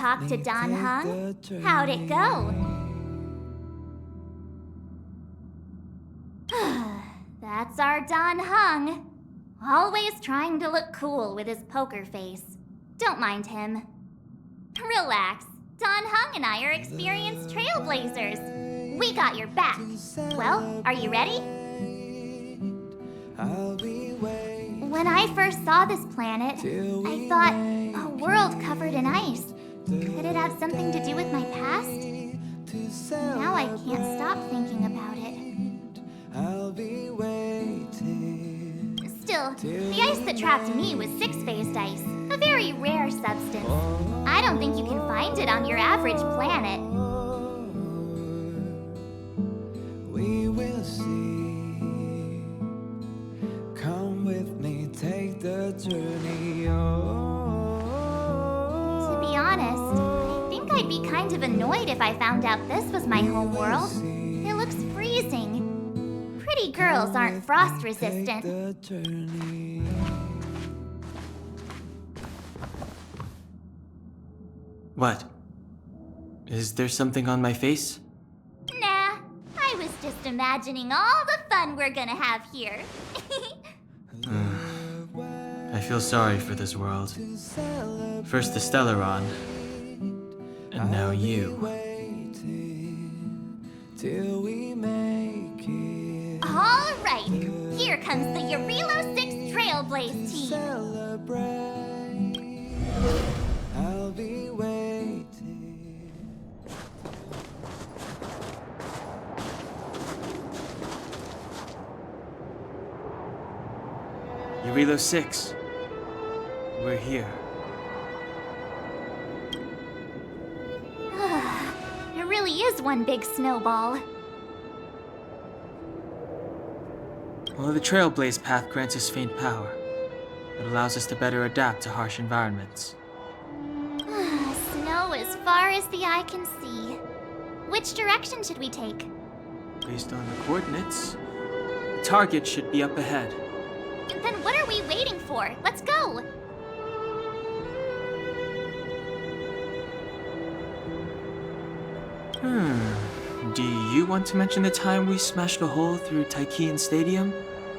talk to Don Hung? How'd it go? That's our Don Hung. Always trying to look cool with his poker face. Don't mind him. Relax. Don Hung and I are experienced trailblazers. We got your back. Well, are you ready? When I first saw this planet, I thought, a world covered in ice. Could it have something to do with my past? Now I can't stop thinking about it. Still, the ice that trapped me was six-phased ice, a very rare substance. I don't think you can find it on your average planet. We will see. Come with me, take the journey on. To be honest, I think I'd be kind of annoyed if I found out this was my home world. It looks freezing. Pretty girls aren't frost resistant. What? Is there something on my face? Nah, I was just imagining all the fun we're gonna have here. I feel sorry for this world. First the Stellaron, and now you. Till we make it. All right, here comes the Eurilo 6 Trailblaze team. Celebrate. I'll be waiting. Eurilo 6. We're here. It really is one big snowball. Well, the Trailblaze path grants us faint power. It allows us to better adapt to harsh environments. Snow as far as the eye can see. Which direction should we take? Based on the coordinates, the target should be up ahead. Then what are we waiting for? Let's go! Do you want to mention the time we smashed a hole through Taikian Stadium?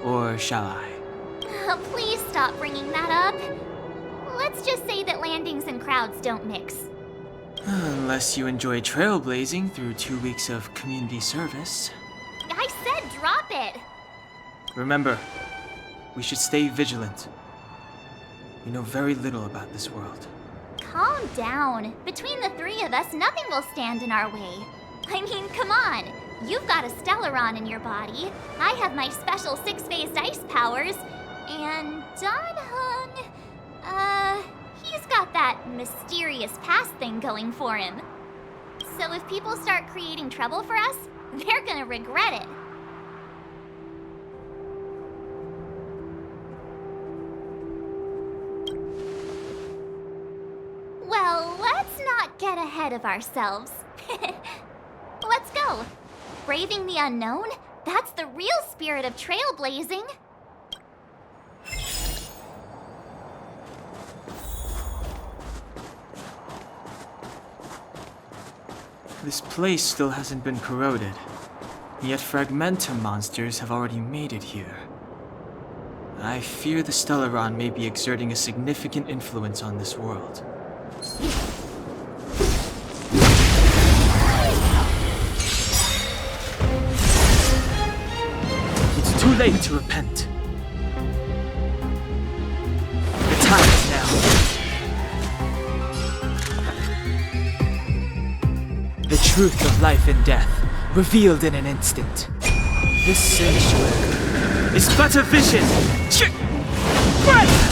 Or shall I? Oh, please stop bringing that up. Let's just say that landings and crowds don't mix. Unless you enjoy trailblazing through 2 weeks of community service. I said drop it! Remember, we should stay vigilant. We know very little about this world. Calm down. Between the three of us, nothing will stand in our way. I mean, come on. You've got a Stellaron in your body. I have my special six-phased ice powers. And Don Hung, he's got that mysterious past thing going for him. So if people start creating trouble for us, they're gonna regret it. Well, let's not get ahead of ourselves. Let's go. Braving the unknown? That's the real spirit of trailblazing. This place still hasn't been corroded, yet Fragmentum monsters have already made it here. I fear the Stellaron may be exerting a significant influence on this world. It's too late to repent. The time is now. The truth of life and death, revealed in an instant. This sanctuary is but a vision. Breath!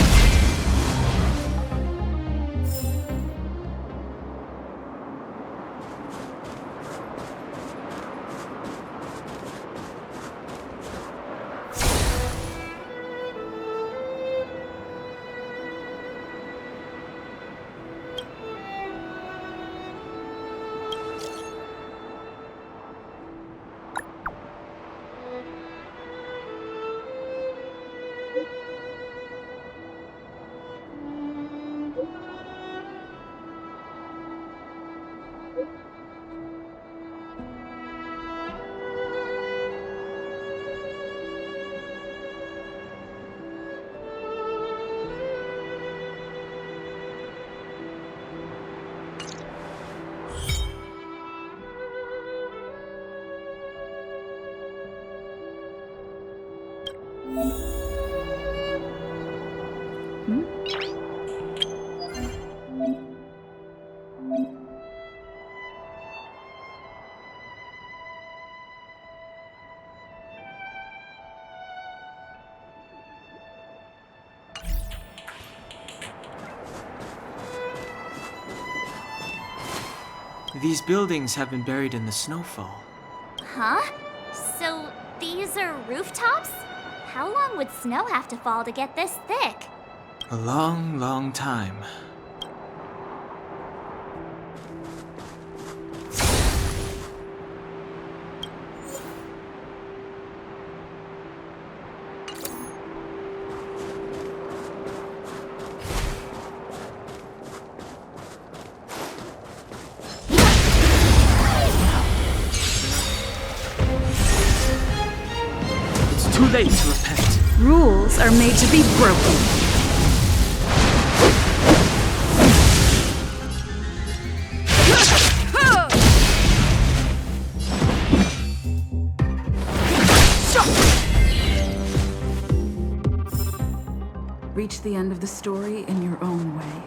These buildings have been buried in the snowfall. Huh? So these are rooftops? How long would snow have to fall to get this thick? A long, long time. It's too late to repent. Rules are made to be broken. Reach the end of the story in your own way.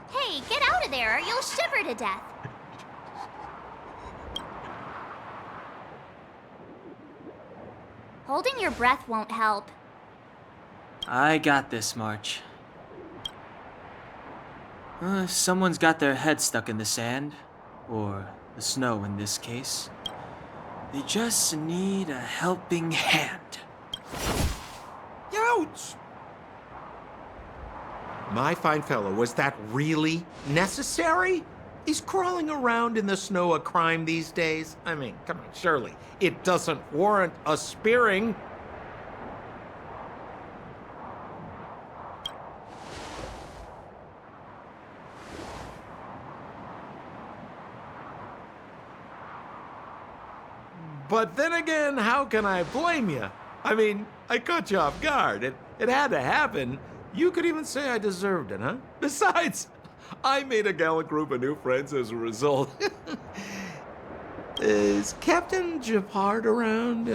Hey, get out of there or you'll shiver to death. Holding your breath won't help. I got this, March. If someone's got their head stuck in the sand, or the snow in this case, they just need a helping hand. Ouch! My fine fellow, was that really necessary? Is crawling around in the snow a crime these days? I mean, come on, surely it doesn't warrant a spearing. But then again, how can I blame you? I mean, I caught you off guard. It had to happen. You could even say I deserved it, huh? Besides, I made a gallant group of new friends as a result. Is Captain Japard around?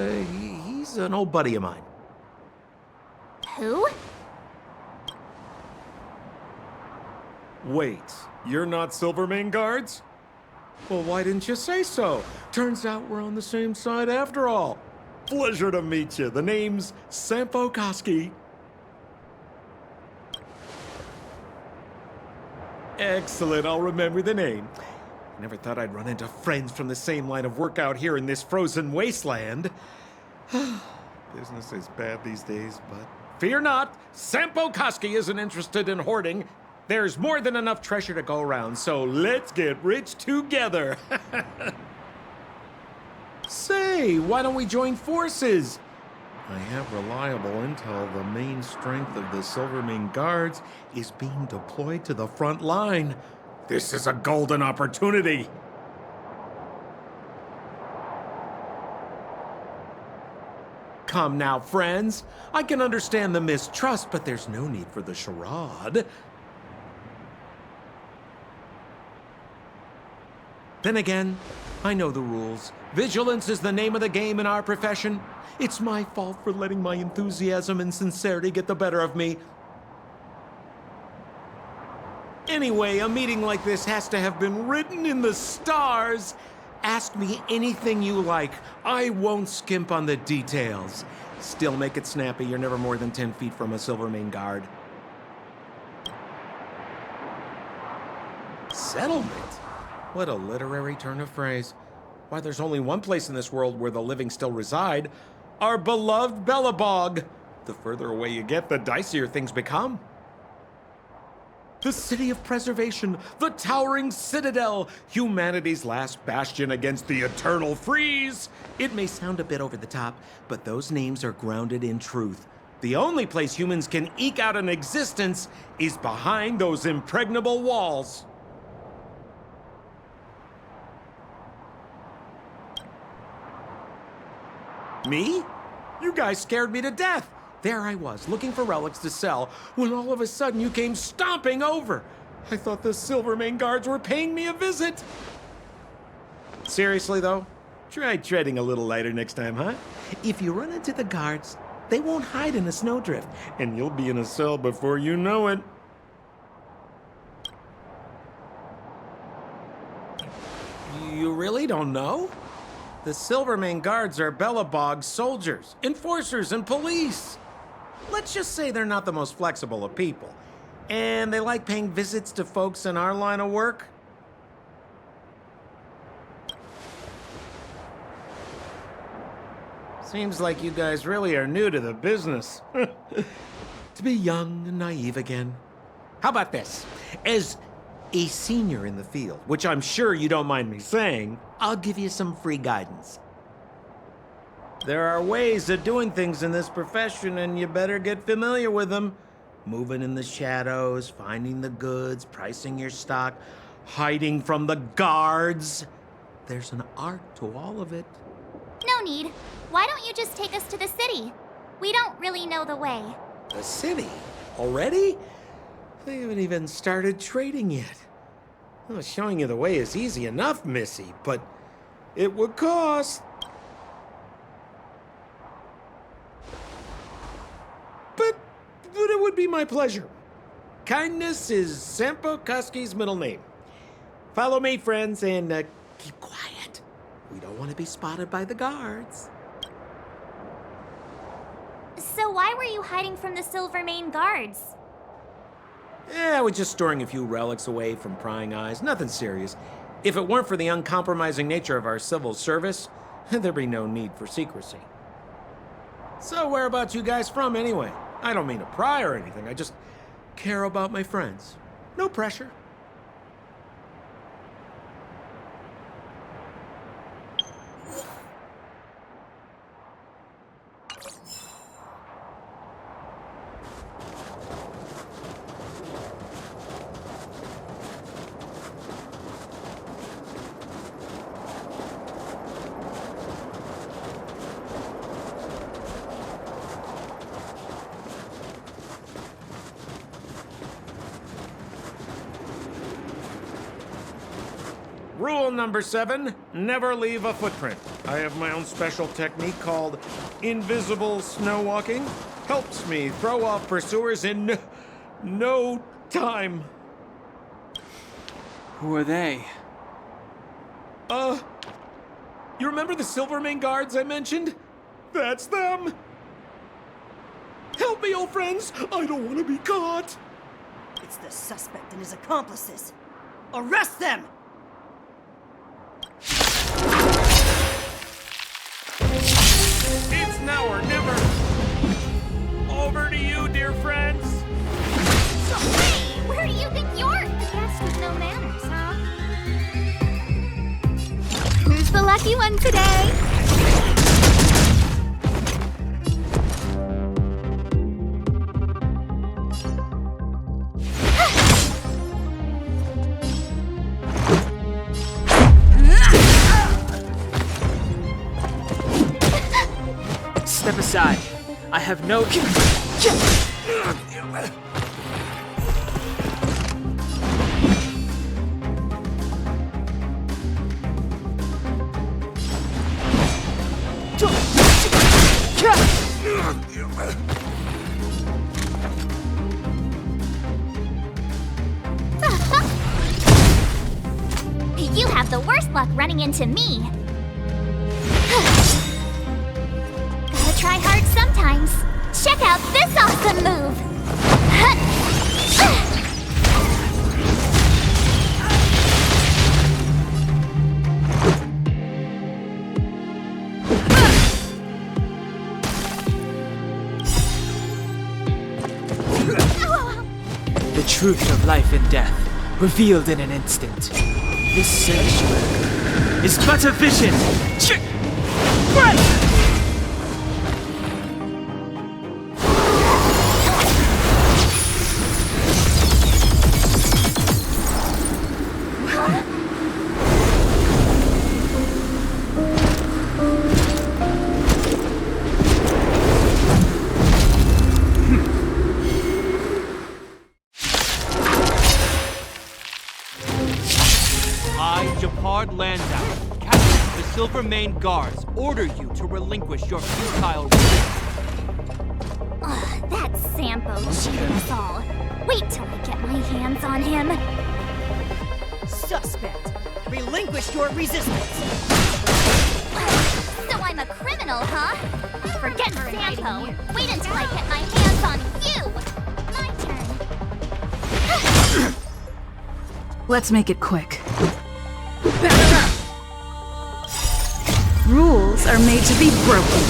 He's an old buddy of mine. Who? Wait, you're not Silvermane guards? Well, why didn't you say so? Turns out we're on the same side after all. Pleasure to meet you. The name's Sampo Koski. Excellent, I'll remember the name. Never thought I'd run into friends from the same line of work out here in this frozen wasteland. Business is bad these days, but fear not, Sampo Koski isn't interested in hoarding. There's more than enough treasure to go around, so let's get rich together. Say, why don't we join forces? I have reliable intel the main strength of the Silvermane guards is being deployed to the front line. This is a golden opportunity. Come now, friends. I can understand the mistrust, but there's no need for the charade. Then again, I know the rules. Vigilance is the name of the game in our profession. It's my fault for letting my enthusiasm and sincerity get the better of me. Anyway, a meeting like this has to have been written in the stars. Ask me anything you like. I won't skimp on the details. Still make it snappy. You're never more than 10 feet from a Silvermane guard. Settlement? What a literary turn of phrase. Why, there's only one place in this world where the living still reside. Our beloved Bellabog. The further away you get, the dicier things become. The city of preservation, the towering citadel, humanity's last bastion against the eternal freeze. It may sound a bit over the top, but those names are grounded in truth. The only place humans can eke out an existence is behind those impregnable walls. Me? You guys scared me to death. There I was, looking for relics to sell, when all of a sudden you came stomping over. I thought the Silvermane guards were paying me a visit. Seriously, though, try treading a little lighter next time, huh? If you run into the guards, they won't hide in a snowdrift, and you'll be in a cell before you know it. You really don't know? The Silvermane guards are Bellabog's soldiers, enforcers, and police. Let's just say they're not the most flexible of people. And they like paying visits to folks in our line of work. Seems like you guys really are new to the business. To be young and naive again. How about this? As a senior in the field, which I'm sure you don't mind me saying, I'll give you some free guidance. There are ways of doing things in this profession, and you better get familiar with them. Moving in the shadows, finding the goods, pricing your stock, hiding from the guards. There's an art to all of it. No need. Why don't you just take us to the city? We don't really know the way. The city? Already? They haven't even started trading yet. Well, showing you the way is easy enough, Missy, but it would cost. But it would be my pleasure. Kindness is Sampo Koski's middle name. Follow me, friends, and keep quiet. We don't want to be spotted by the guards. So why were you hiding from the Silvermane guards? We're just storing a few relics away from prying eyes. Nothing serious. If it weren't for the uncompromising nature of our civil service, there'd be no need for secrecy. So whereabouts you guys from, anyway? I don't mean to pry or anything. I just care about my friends. No pressure. Rule number 7, never leave a footprint. I have my own special technique called invisible snow walking. Helps me throw off pursuers in no time. Who are they? You remember the Silvermane guards I mentioned? That's them! Help me, old friends! I don't want to be caught! It's the suspect and his accomplices. Arrest them! It's now or never! Over to you, dear friends! So, hey, where do you think you're? The guest with no manners, huh? Who's the lucky one today? Step aside. I have no... You have the worst luck running into me. Gotta try hard sometimes. Check out this awesome move! The truth of life and death, revealed in an instant. This sanctuary is but a vision! Landau, Captain of the Silvermane Guards, order you to relinquish your futile resistance. Ugh, that Sampo cheated us all. Wait till I get my hands on him. Suspect, relinquish your resistance. So I'm a criminal, huh? Forget Sampo. Wait until I get my hands on you. My turn. Let's make it quick. Rules are made to be broken.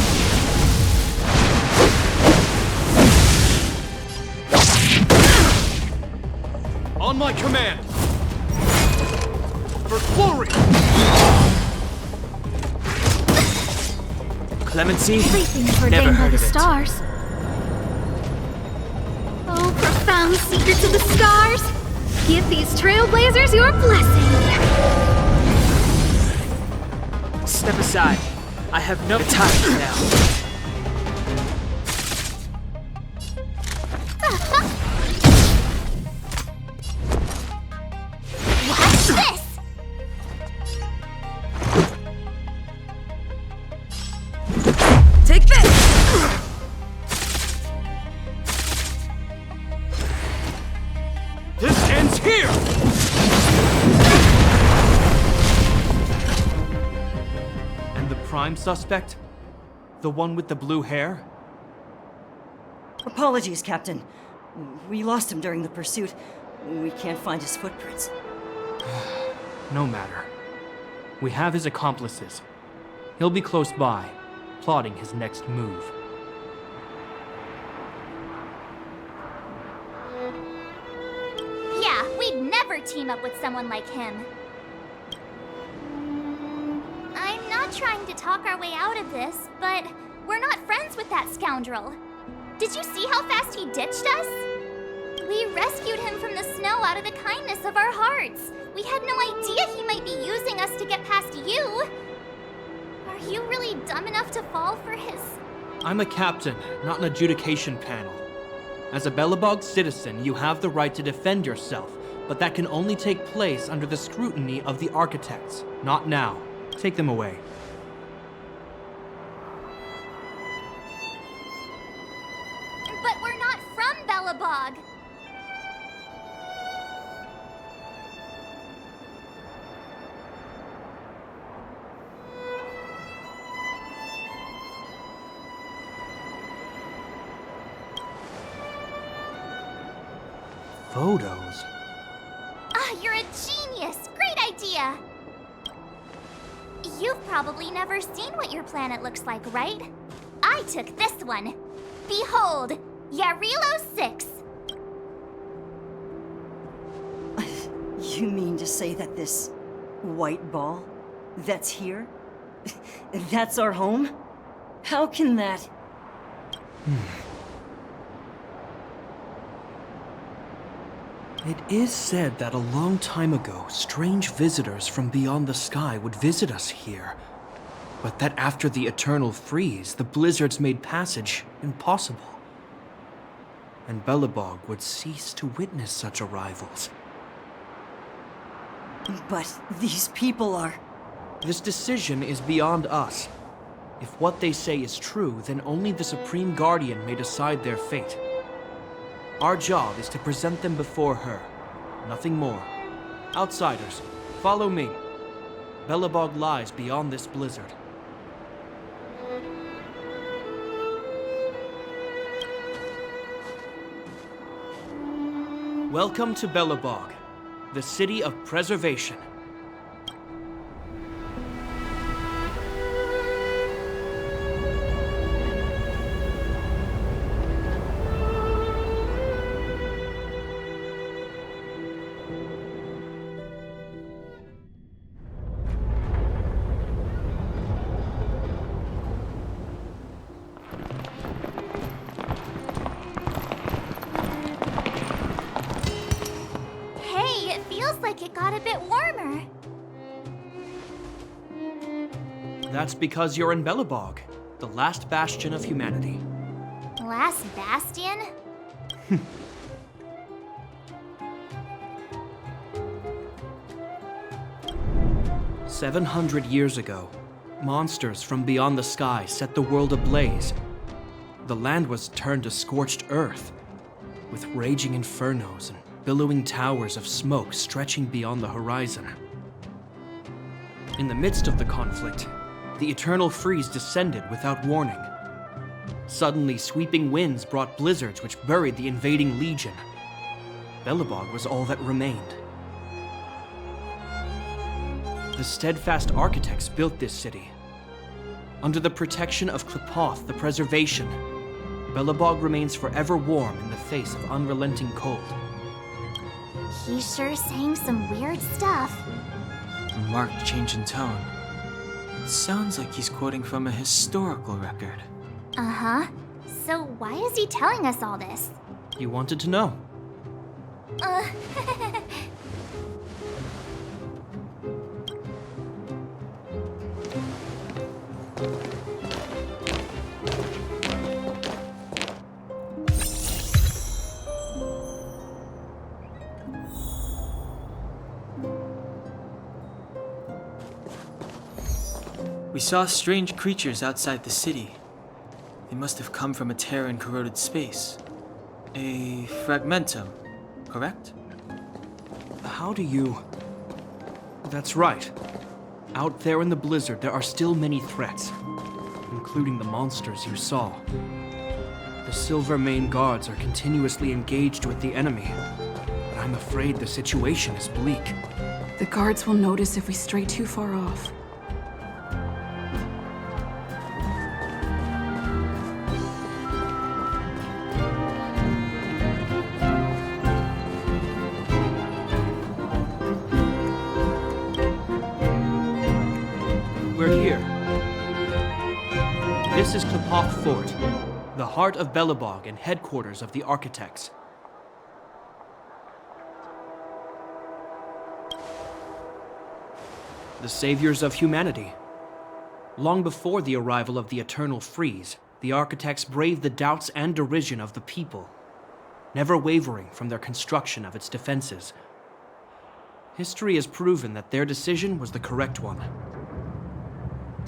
On my command! For glory! Clemency? Everything's Never ordained by heard the of it. stars. Oh, profound secrets of the stars! Give these trailblazers your blessing! Step aside. I have no time now. Watch this! Take this! This ends here! And the prime suspect? The one with the blue hair? Apologies, Captain. We lost him during the pursuit. We can't find his footprints. No matter. We have his accomplices. He'll be close by, plotting his next move. Yeah, we'd never team up with someone like him. I'm not trying to talk our way out of this, but we're not friends with that scoundrel. Did you see how fast he ditched us? We rescued him from the snow out of the kindness of our hearts. We had no idea he might be using us to get past you. Are you really dumb enough to fall for his... I'm a captain, not an adjudication panel. As a Belobog citizen, you have the right to defend yourself, but that can only take place under the scrutiny of the architects, not now. Take them away. But we're not from Belobog. Photos? Ah, you're a genius! Great idea! You've probably never seen what your planet looks like, right? I took this one. Behold, Yarilo 6. You mean to say that this white ball that's here, that's our home? How can that? It is said that a long time ago, strange visitors from beyond the sky would visit us here. But that after the eternal freeze, the blizzards made passage impossible. And Belobog would cease to witness such arrivals. But these people are... This decision is beyond us. If what they say is true, then only the Supreme Guardian may decide their fate. Our job is to present them before her. Nothing more. Outsiders, follow me. Belobog lies beyond this blizzard. Welcome to Belobog, the city of preservation. Hey, it feels like it got a bit warmer. That's because you're in Belobog, the last bastion of humanity. Last bastion? 700 years ago, monsters from beyond the sky set the world ablaze. The land was turned to scorched earth, with raging infernos and billowing towers of smoke stretching beyond the horizon. In the midst of the conflict, the eternal freeze descended without warning. Suddenly, sweeping winds brought blizzards which buried the invading legion. Belobog was all that remained. The steadfast architects built this city. Under the protection of Klepoth, the preservation, Belobog remains forever warm in the face of unrelenting cold. He's sure saying some weird stuff. A marked change in tone. It sounds like he's quoting from a historical record. Uh-huh. So why is he telling us all this? You wanted to know. Uh... We saw strange creatures outside the city. They must have come from a tear in corroded space. A fragmentum, correct? How do you... That's right. Out there in the blizzard, there are still many threats, including the monsters you saw. The Silver Mane guards are continuously engaged with the enemy, but I'm afraid the situation is bleak. The guards will notice if we stray too far off. We're here. This is Klepoth Fort, the heart of Belobog and headquarters of the architects. The saviors of humanity. Long before the arrival of the eternal freeze, the architects braved the doubts and derision of the people, never wavering from their construction of its defenses. history has proven that their decision was the correct one.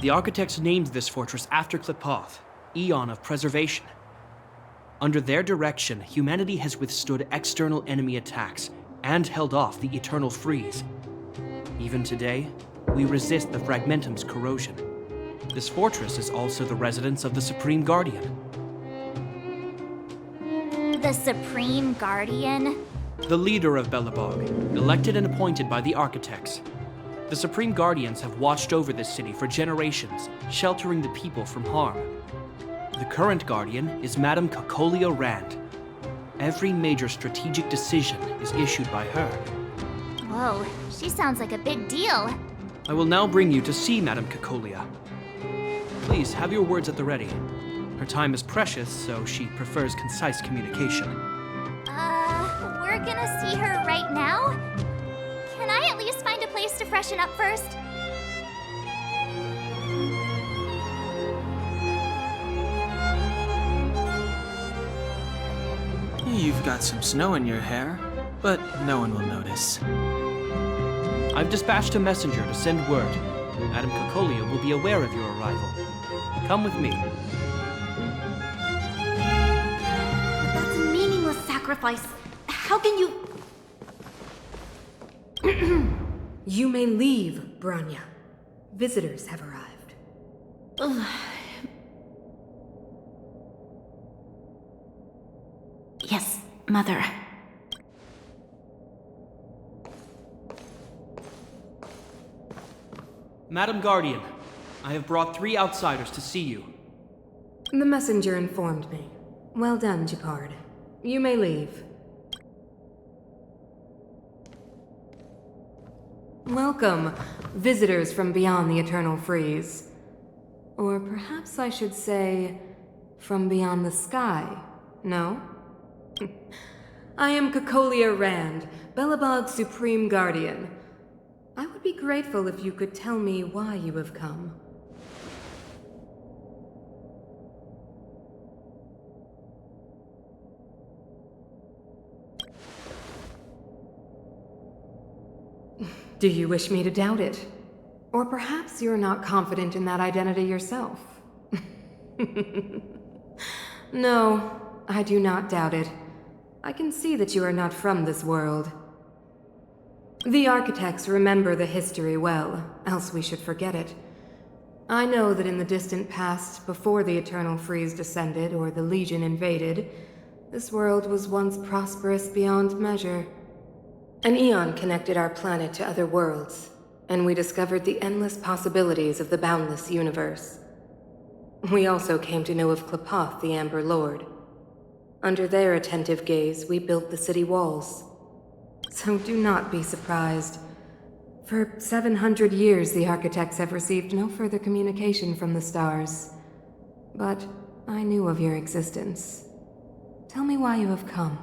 The architects named this fortress after Klipoth, Eon of Preservation. Under their direction, humanity has withstood external enemy attacks and held off the eternal freeze. Even today, we resist the Fragmentum's corrosion. This fortress is also the residence of the Supreme Guardian. The Supreme Guardian? The leader of Belobog, elected and appointed by the architects. The Supreme Guardians have watched over this city for generations, sheltering the people from harm. The current Guardian is Madame Cocolia Rand. Every major strategic decision is issued by her. Whoa, she sounds like a big deal. I will now bring you to see Madame Cocolia. Please have your words at the ready. Her time is precious, so she prefers concise communication. We're gonna see her right now? Can I at least find a place to freshen up first? You've got some snow in your hair, but no one will notice. I've dispatched a messenger to send word. Madame Cocolia will be aware of your arrival. Come with me. That's a meaningless sacrifice. How can you... You may leave, Branya. Visitors have arrived. Yes, Mother. Madam Guardian, I have brought 3 outsiders to see you. The messenger informed me. Well done, Gepard. You may leave. Welcome, visitors from beyond the Eternal Freeze. Or perhaps I should say, from beyond the sky, no? I am Cocolia Rand, Belobog's Supreme Guardian. I would be grateful if you could tell me why you have come. Do you wish me to doubt it? Or perhaps you're not confident in that identity yourself? No, I do not doubt it. I can see that you are not from this world. The architects remember the history well, else we should forget it. I know that in the distant past, before the Eternal Freeze descended or the Legion invaded, this world was once prosperous beyond measure. An eon connected our planet to other worlds, and we discovered the endless possibilities of the boundless universe. We also came to know of Klipoth, the Amber Lord. Under their attentive gaze, we built the city walls. So do not be surprised. For 700 years, the architects have received no further communication from the stars. But I knew of your existence. Tell me why you have come.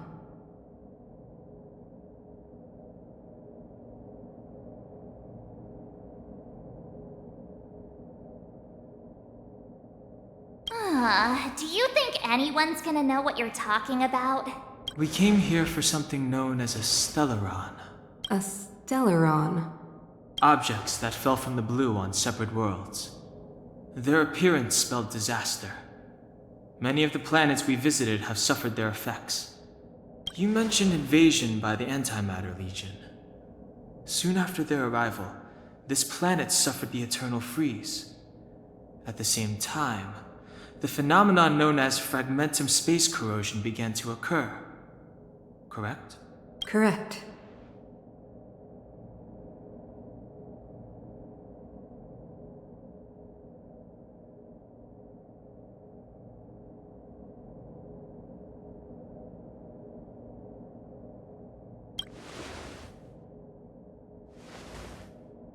Do you think anyone's gonna know what you're talking about? We came here for something known as a stellaron. A stellaron? Objects that fell from the blue on separate worlds. Their appearance spelled disaster. Many of the planets we visited have suffered their effects. You mentioned invasion by the Antimatter Legion. Soon after their arrival, this planet suffered the Eternal Freeze. At the same time, the phenomenon known as fragmentum space corrosion began to occur. Correct? Correct.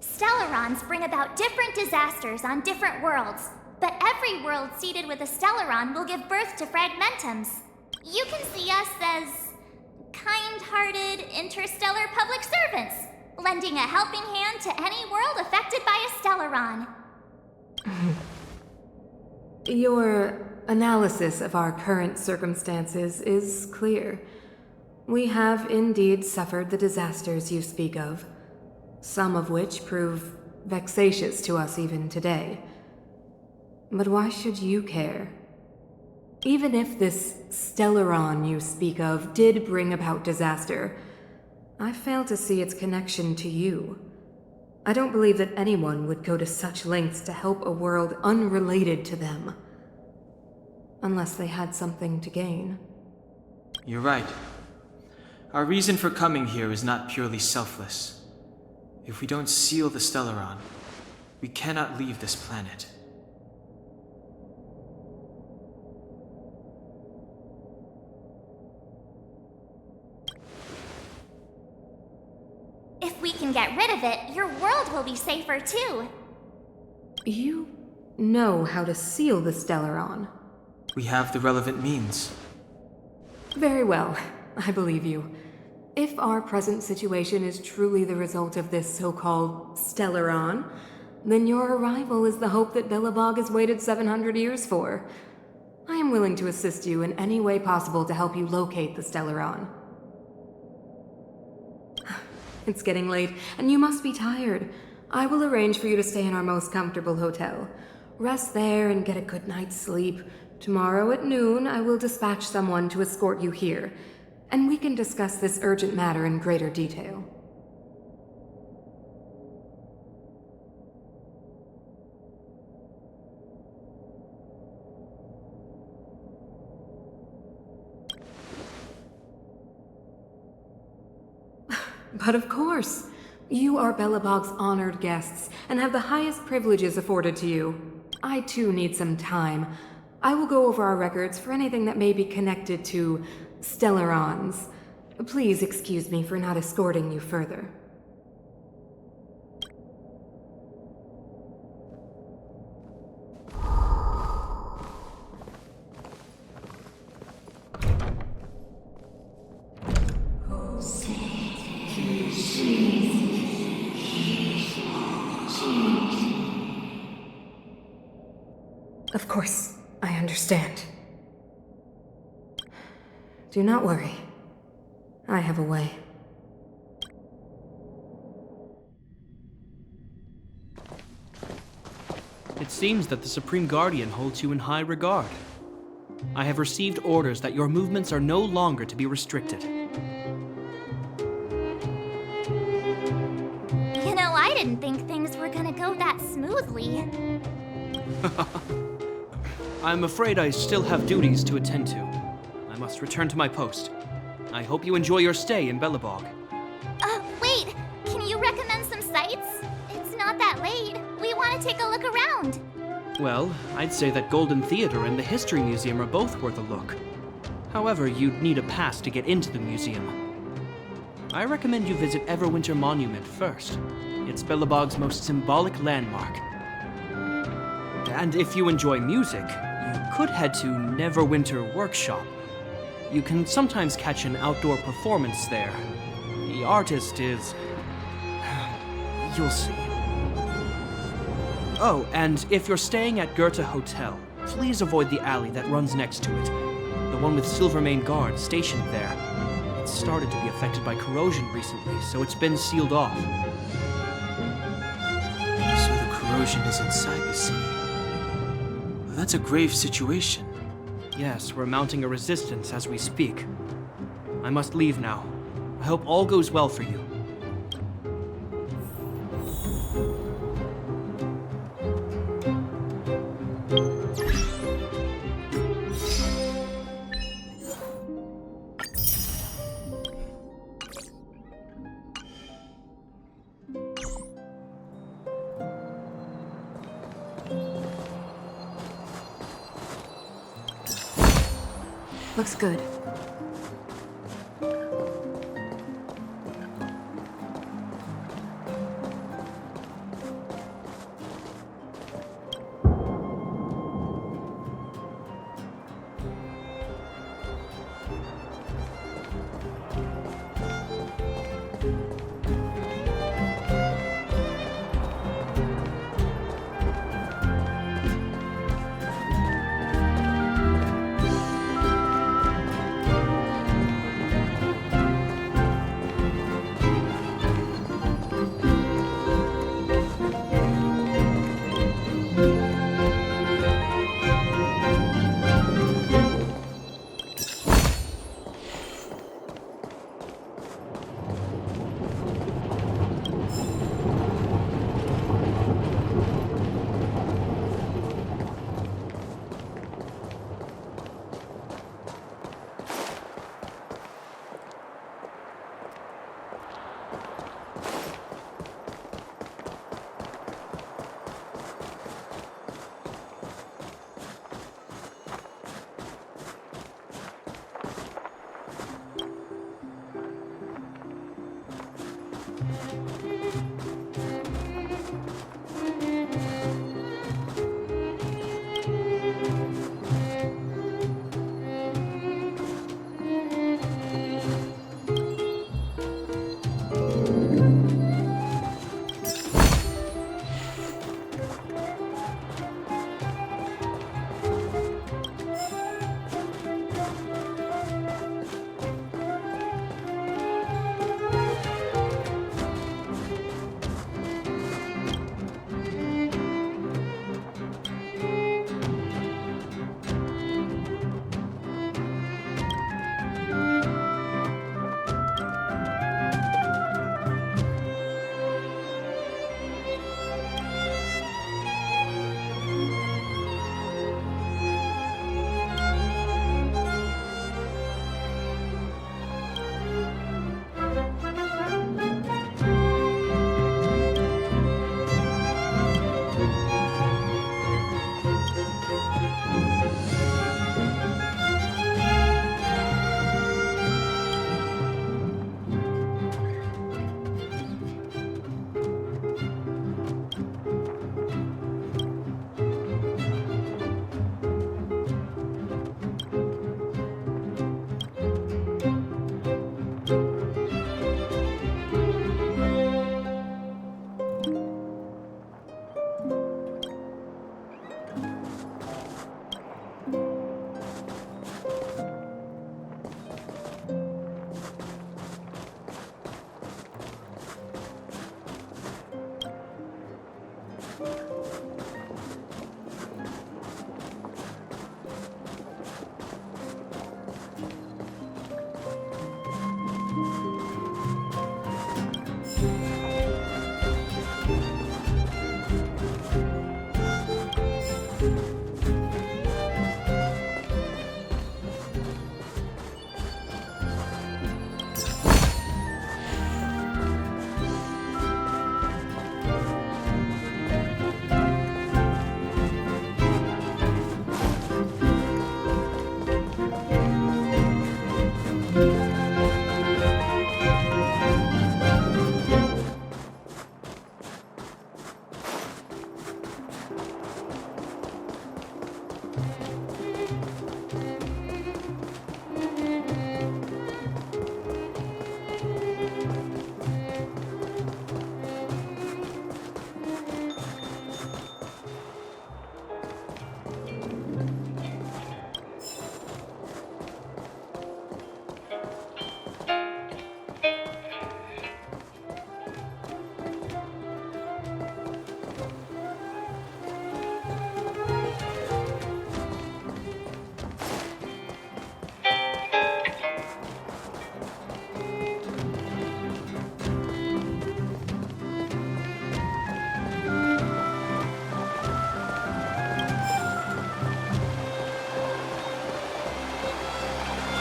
Stellarons bring about different disasters on different worlds, but every world seeded with a stellaron will give birth to fragmentums. You can see us as kind-hearted interstellar public servants, lending a helping hand to any world affected by a stellaron. Your analysis of our current circumstances is clear. We have indeed suffered the disasters you speak of, some of which prove vexatious to us even today. But why should you care? Even if this Stellaron you speak of did bring about disaster, I fail to see its connection to you. I don't believe that anyone would go to such lengths to help a world unrelated to them. Unless they had something to gain. You're right. Our reason for coming here is not purely selfless. If we don't seal the Stellaron, we cannot leave this planet. If we can get rid of it, your world will be safer too. You know how to seal the Stellaron. We have the relevant means. Very well, I believe you. If our present situation is truly the result of this so-called Stellaron, then your arrival is the hope that Belobog has waited 700 years for. I am willing to assist you in any way possible to help you locate the Stellaron. It's getting late, and you must be tired. I will arrange for you to stay in our most comfortable hotel. Rest there and get a good night's sleep. Tomorrow at noon, I will dispatch someone to escort you here, and we can discuss this urgent matter in greater detail. But of course, you are Belobog's honored guests and have the highest privileges afforded to you. I too need some time. I will go over our records for anything that may be connected to Stellarons. Please excuse me for not escorting you further. Of course, I understand. Do not worry. I have a way. It seems that the Supreme Guardian holds you in high regard. I have received orders that your movements are no longer to be restricted. You know, I didn't think things were gonna go that smoothly. I'm afraid I still have duties to attend to. I must return to my post. I hope you enjoy your stay in Belobog. Wait! Can you recommend some sites? It's not that late. We want to take a look around. Well, I'd say that Golden Theater and the History Museum are both worth a look. However, you'd need a pass to get into the museum. I recommend you visit Everwinter Monument first. It's Belobog's most symbolic landmark. And if you enjoy music, you could head to Neverwinter Workshop. You can sometimes catch an outdoor performance there. The artist is... you'll see. Oh, and if you're staying at Goethe Hotel, please avoid the alley that runs next to it. The one with Silvermane guards stationed there. It's started to be affected by corrosion recently, so it's been sealed off. So the corrosion is inside the city. That's a grave situation. Yes, we're mounting a resistance as we speak. I must leave now. I hope all goes well for you. Looks good.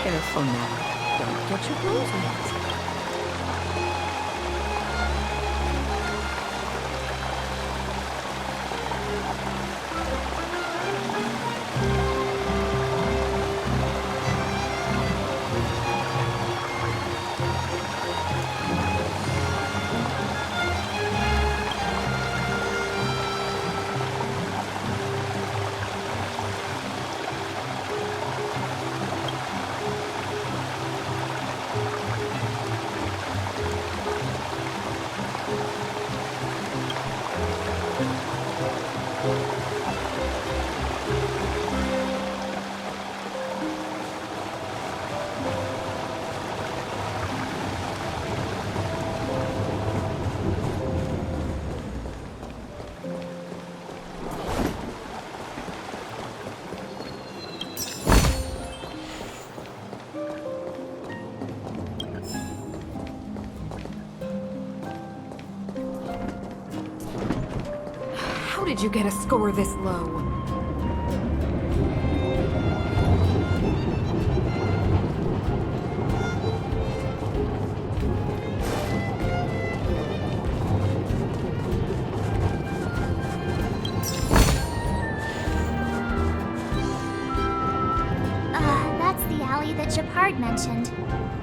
Careful now. Don't get your clothes wet. How did you get a score this low? That's the alley that Shepard mentioned.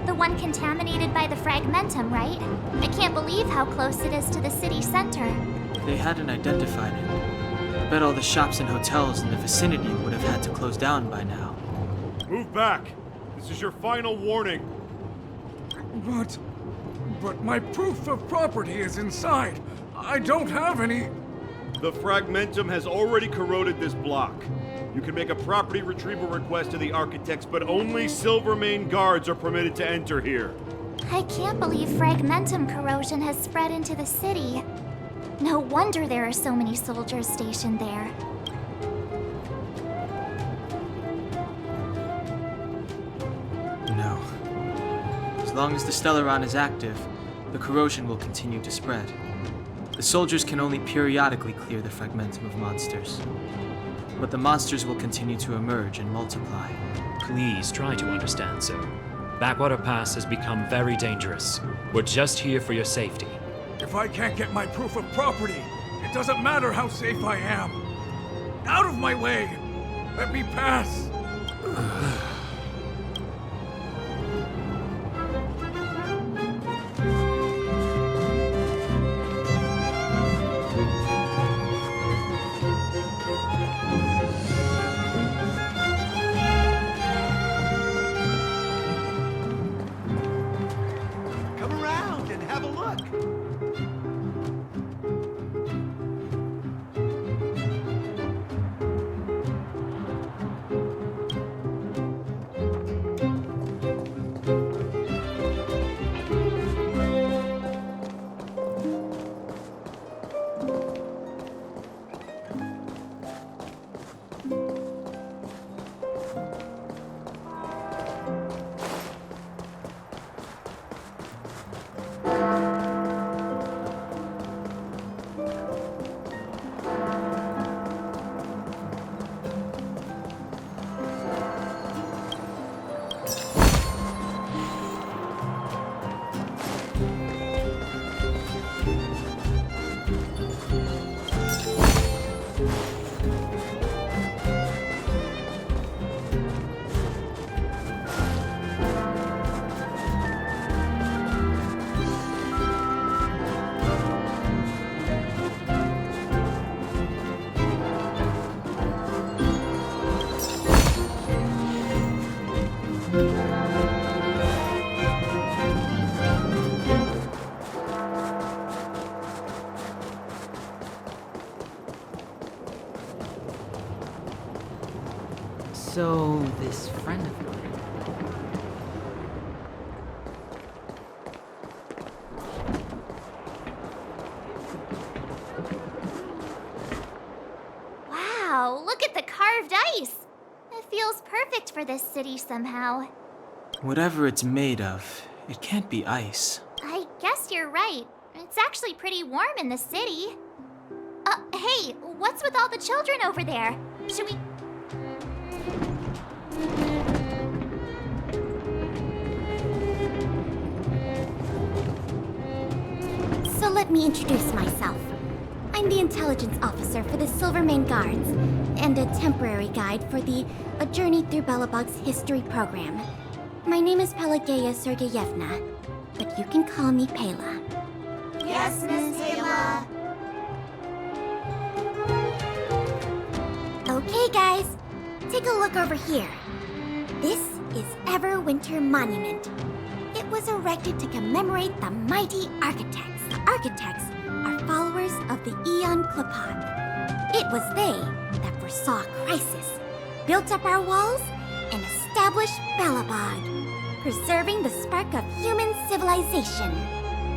The one contaminated by the fragmentum, right? I can't believe how close it is to the city center. They hadn't identified it. I bet all the shops and hotels in the vicinity would have had to close down by now. Move back! This is your final warning. But my proof of property is inside. I don't have any. The fragmentum has already corroded this block. You can make a property retrieval request to the architects, but only Silvermane guards are permitted to enter here. I can't believe fragmentum corrosion has spread into the city. No wonder there are so many soldiers stationed there. No. As long as the Stellaron is active, the corrosion will continue to spread. The soldiers can only periodically clear the fragmentum of monsters. But the monsters will continue to emerge and multiply. Please try to understand, sir. Backwater Pass has become very dangerous. We're just here for your safety. If I can't get my proof of property, it doesn't matter how safe I am. Out of my way! Let me pass! Come around and have a look. So, this friend of mine. Wow, look at the carved ice! It feels perfect for this city somehow. Whatever it's made of, it can't be ice. I guess you're right. It's actually pretty warm in the city. Hey, what's with all the children over there? Should we... let me introduce myself. I'm the intelligence officer for the Silvermane Guards, and a temporary guide for the A Journey Through Belobog's history program. My name is Pelageya Sergeyevna, but you can call me Pela. Yes, Miss Pela. Okay, guys, take a look over here. This is Everwinter Monument. It was erected to commemorate the mighty architects. The architects are followers of the Aeon Klapat. It was they that foresaw crisis, built up our walls, and established Belobog, preserving the spark of human civilization.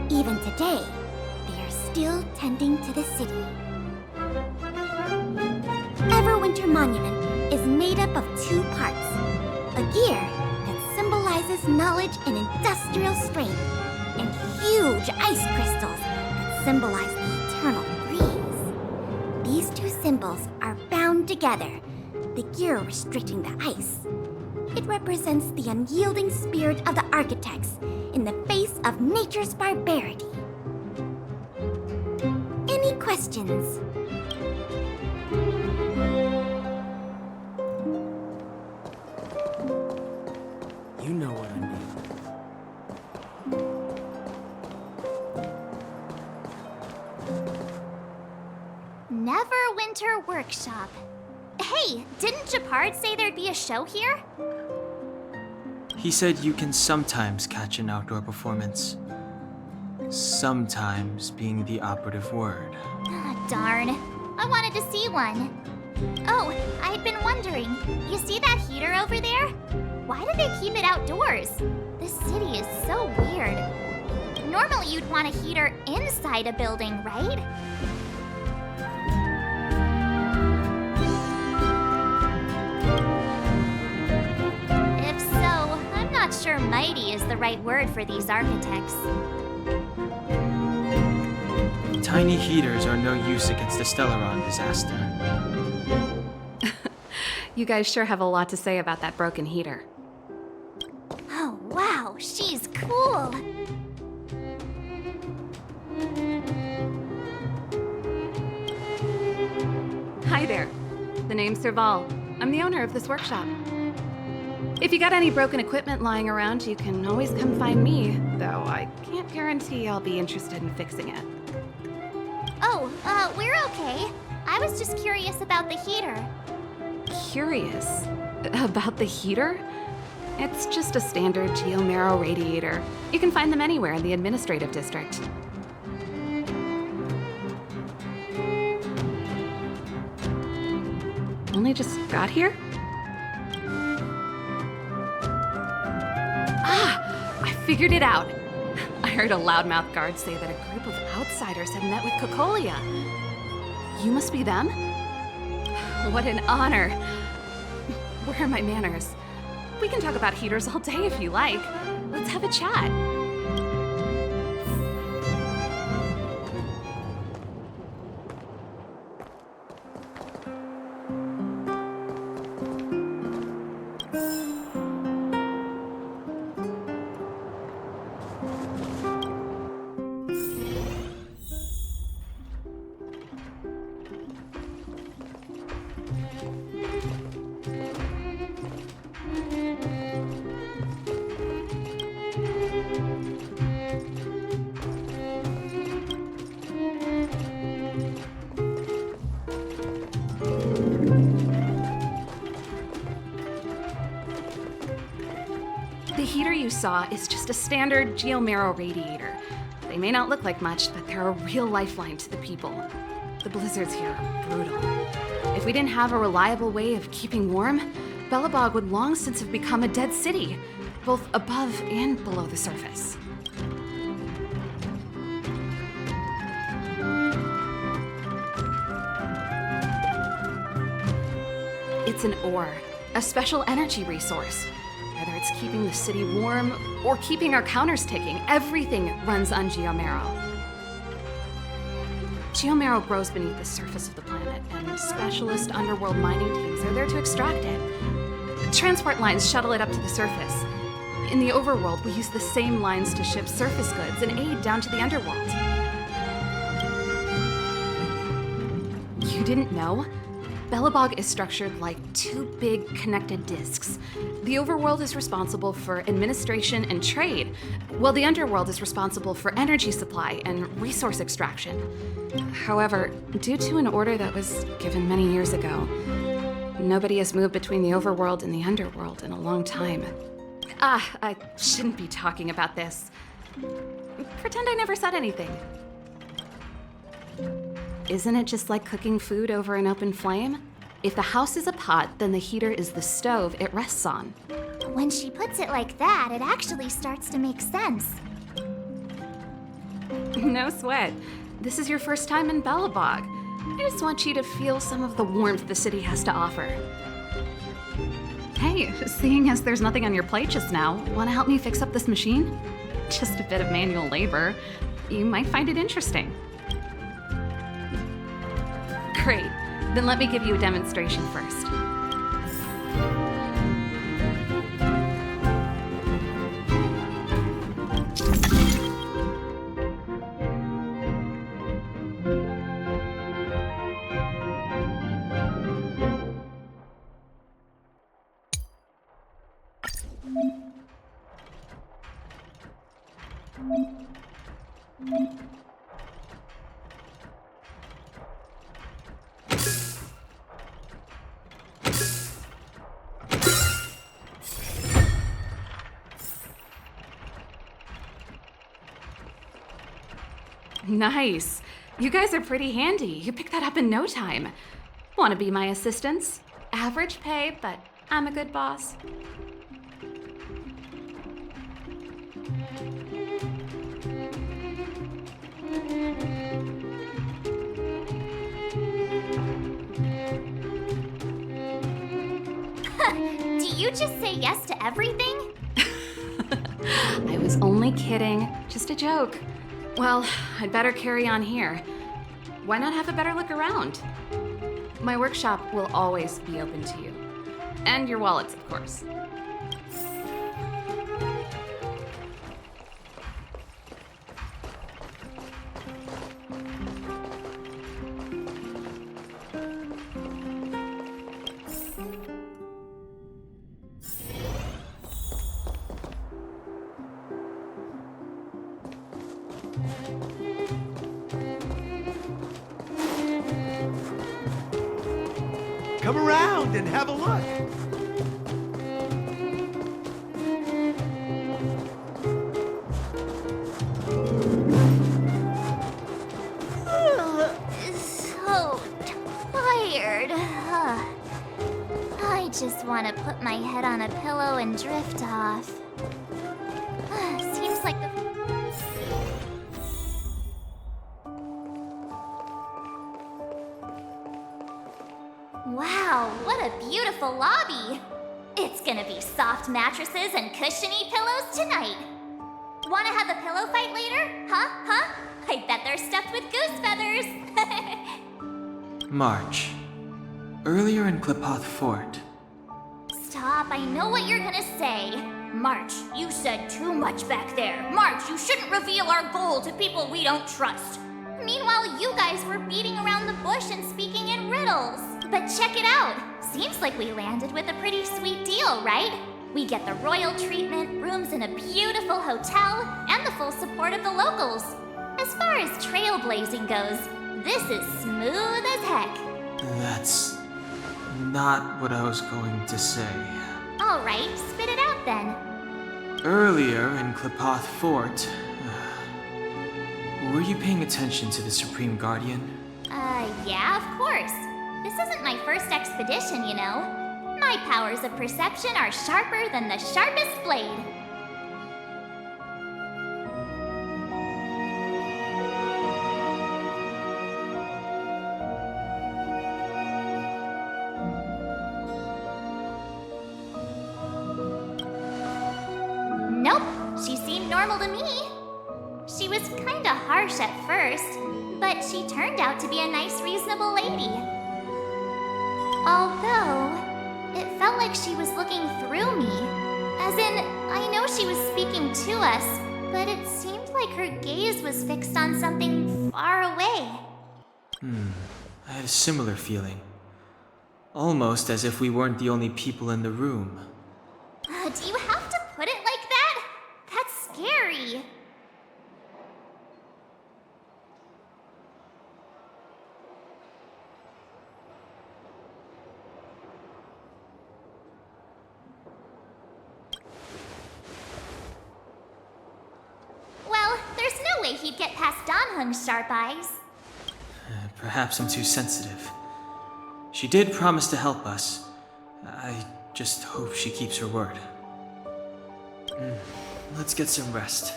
Even today, they are still tending to the city. Everwinter Monument is made up of 2 parts. A gear that symbolizes knowledge and industrial strength, and huge ice crystals that symbolize the eternal breeze. These 2 symbols are bound together, the gear restricting the ice. It represents the unyielding spirit of the architects in the face of nature's barbarity. Any questions? You know what I mean. Neverwinter Workshop. Hey, didn't Japard say there'd be a show here? He said you can sometimes catch an outdoor performance. Sometimes being the operative word. Ah, darn. I wanted to see one. Oh, I'd been wondering. You see that heater over there? Why do they keep it outdoors? This city is so weird. Normally you'd want a heater inside a building, right? If so, I'm not sure mighty is the right word for these architects. Tiny heaters are no use against the Stellaron disaster. You guys sure have a lot to say about that broken heater. Oh, wow, she's cool. Hi there. The name's Serval. I'm the owner of this workshop. If you got any broken equipment lying around, you can always come find me, though I can't guarantee I'll be interested in fixing it. Oh, we're okay. I was just curious about the heater. Curious? About the heater? It's just a standard geomarrow radiator. You can find them anywhere in the administrative district. Only just got here? Ah! I figured it out! I heard a loudmouth guard say that a group of outsiders had met with Cocolia. You must be them? What an honor! Where are my manners? We can talk about heaters all day if you like. Let's have a chat. The heater you saw is just a standard geomarrow radiator. They may not look like much, but they're a real lifeline to the people. The blizzards here are brutal. If we didn't have a reliable way of keeping warm, Belobog would long since have become a dead city, both above and below the surface. It's an ore, a special energy resource. Whether it's keeping the city warm or keeping our counters ticking, everything runs on geomarrow. Geomarrow grows beneath the surface of the planet, and specialist underworld mining teams are there to extract it. Transport lines shuttle it up to the surface. In the overworld, we use the same lines to ship surface goods and aid down to the underworld. didn't know? Belobog is structured like two big connected disks. The overworld is responsible for administration and trade, while the underworld is responsible for energy supply and resource extraction. However, due to an order that was given many years ago, nobody has moved between the overworld and the underworld in a long time. I shouldn't be talking about this. Pretend I never said anything. Isn't it just like cooking food over an open flame? If the house is a pot, then the heater is the stove it rests on. When she puts it like that, it actually starts to make sense. No sweat. This is your first time in Belobog. I just want you to feel some of the warmth the city has to offer. Hey, seeing as there's nothing on your plate just now, want to help me fix up this machine? Just a bit of manual labor. You might find it interesting. Great. Then let me give you a demonstration first. Nice. You guys are pretty handy. You picked that up in no time. Want to be my assistants? Average pay, but I'm a good boss. Do you just say yes to everything? I was only kidding. Just a joke. Well, I'd better carry on here. Why not have a better look around? My workshop will always be open to you. And your wallets, of course. Come around and have a look. So tired. I just want to put my head on a pillow and drift off. Seems like the... Wow, what a beautiful lobby! It's gonna be soft mattresses and cushiony pillows tonight. Wanna have a pillow fight later? Huh? I bet they're stuffed with goose feathers. March. Earlier in Klipoth Fort. Stop, I know what you're gonna say. March, you said too much back there. March, you shouldn't reveal our goal to people we don't trust. Meanwhile, you guys were beating around the bush and speaking in riddles. But check it out. Seems like we landed with a pretty sweet deal, right? We get the royal treatment, rooms in a beautiful hotel, and the full support of the locals. As far as trailblazing goes, this is smooth as heck. That's not what I was going to say. All right, spit it out then. Earlier in Klipoth Fort, were you paying attention to the Supreme Guardian? Yeah, of course. This isn't my first expedition, you know. My powers of perception are sharper than the sharpest blade. Nope, she seemed normal to me. She was kinda harsh at first, but she turned out to be a nice, reasonable lady. Although, it felt like she was looking through me. As in, I know she was speaking to us, but it seemed like her gaze was fixed on something far away. I had a similar feeling. Almost as if we weren't the only people in the room. Do you have to put it like that? That's scary. Well, there's no way he'd get past Donhung's sharp eyes. Perhaps I'm too sensitive. She did promise to help us. I just hope she keeps her word. Let's get some rest.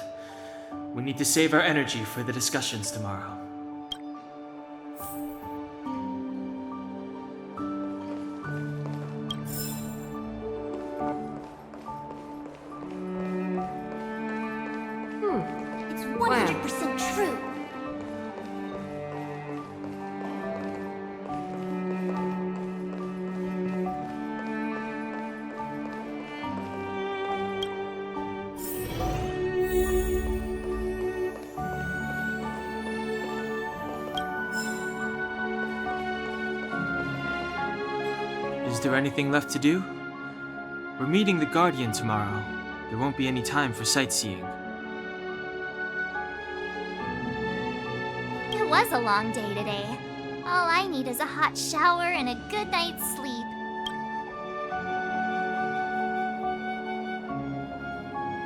We need to save our energy for the discussions tomorrow. It's 100% true. Is there anything left to do? We're meeting the Guardian tomorrow. There won't be any time for sightseeing. It was a long day today. All I need is a hot shower and a good night's sleep.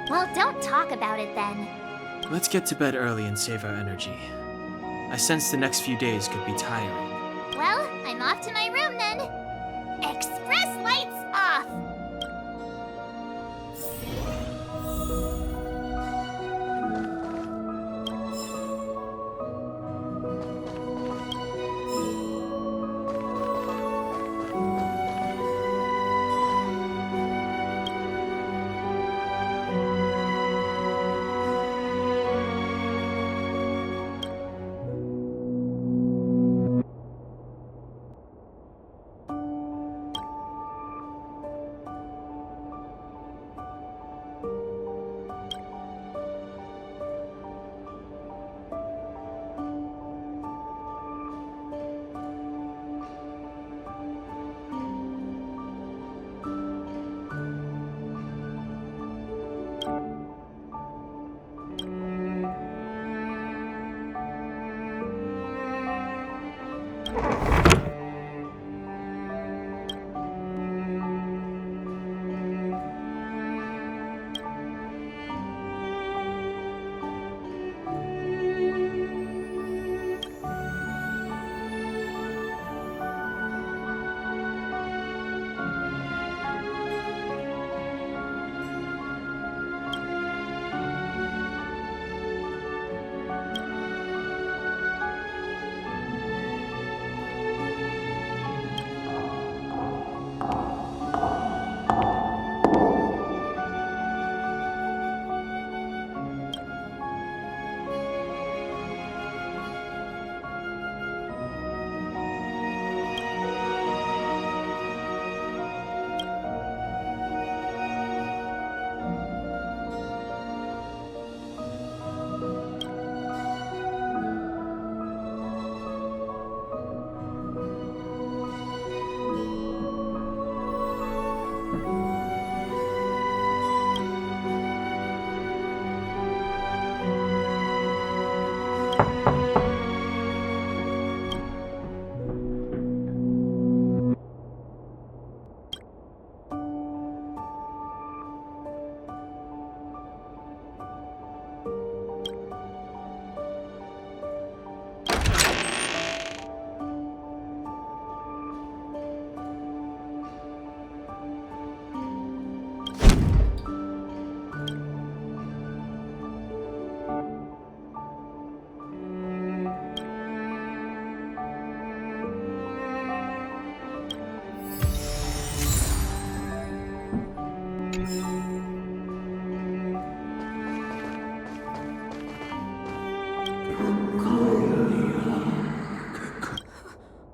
Well, don't talk about it then. Let's get to bed early and save our energy. I sense the next few days could be tiring. Well, I'm off to my room then. Express lights off!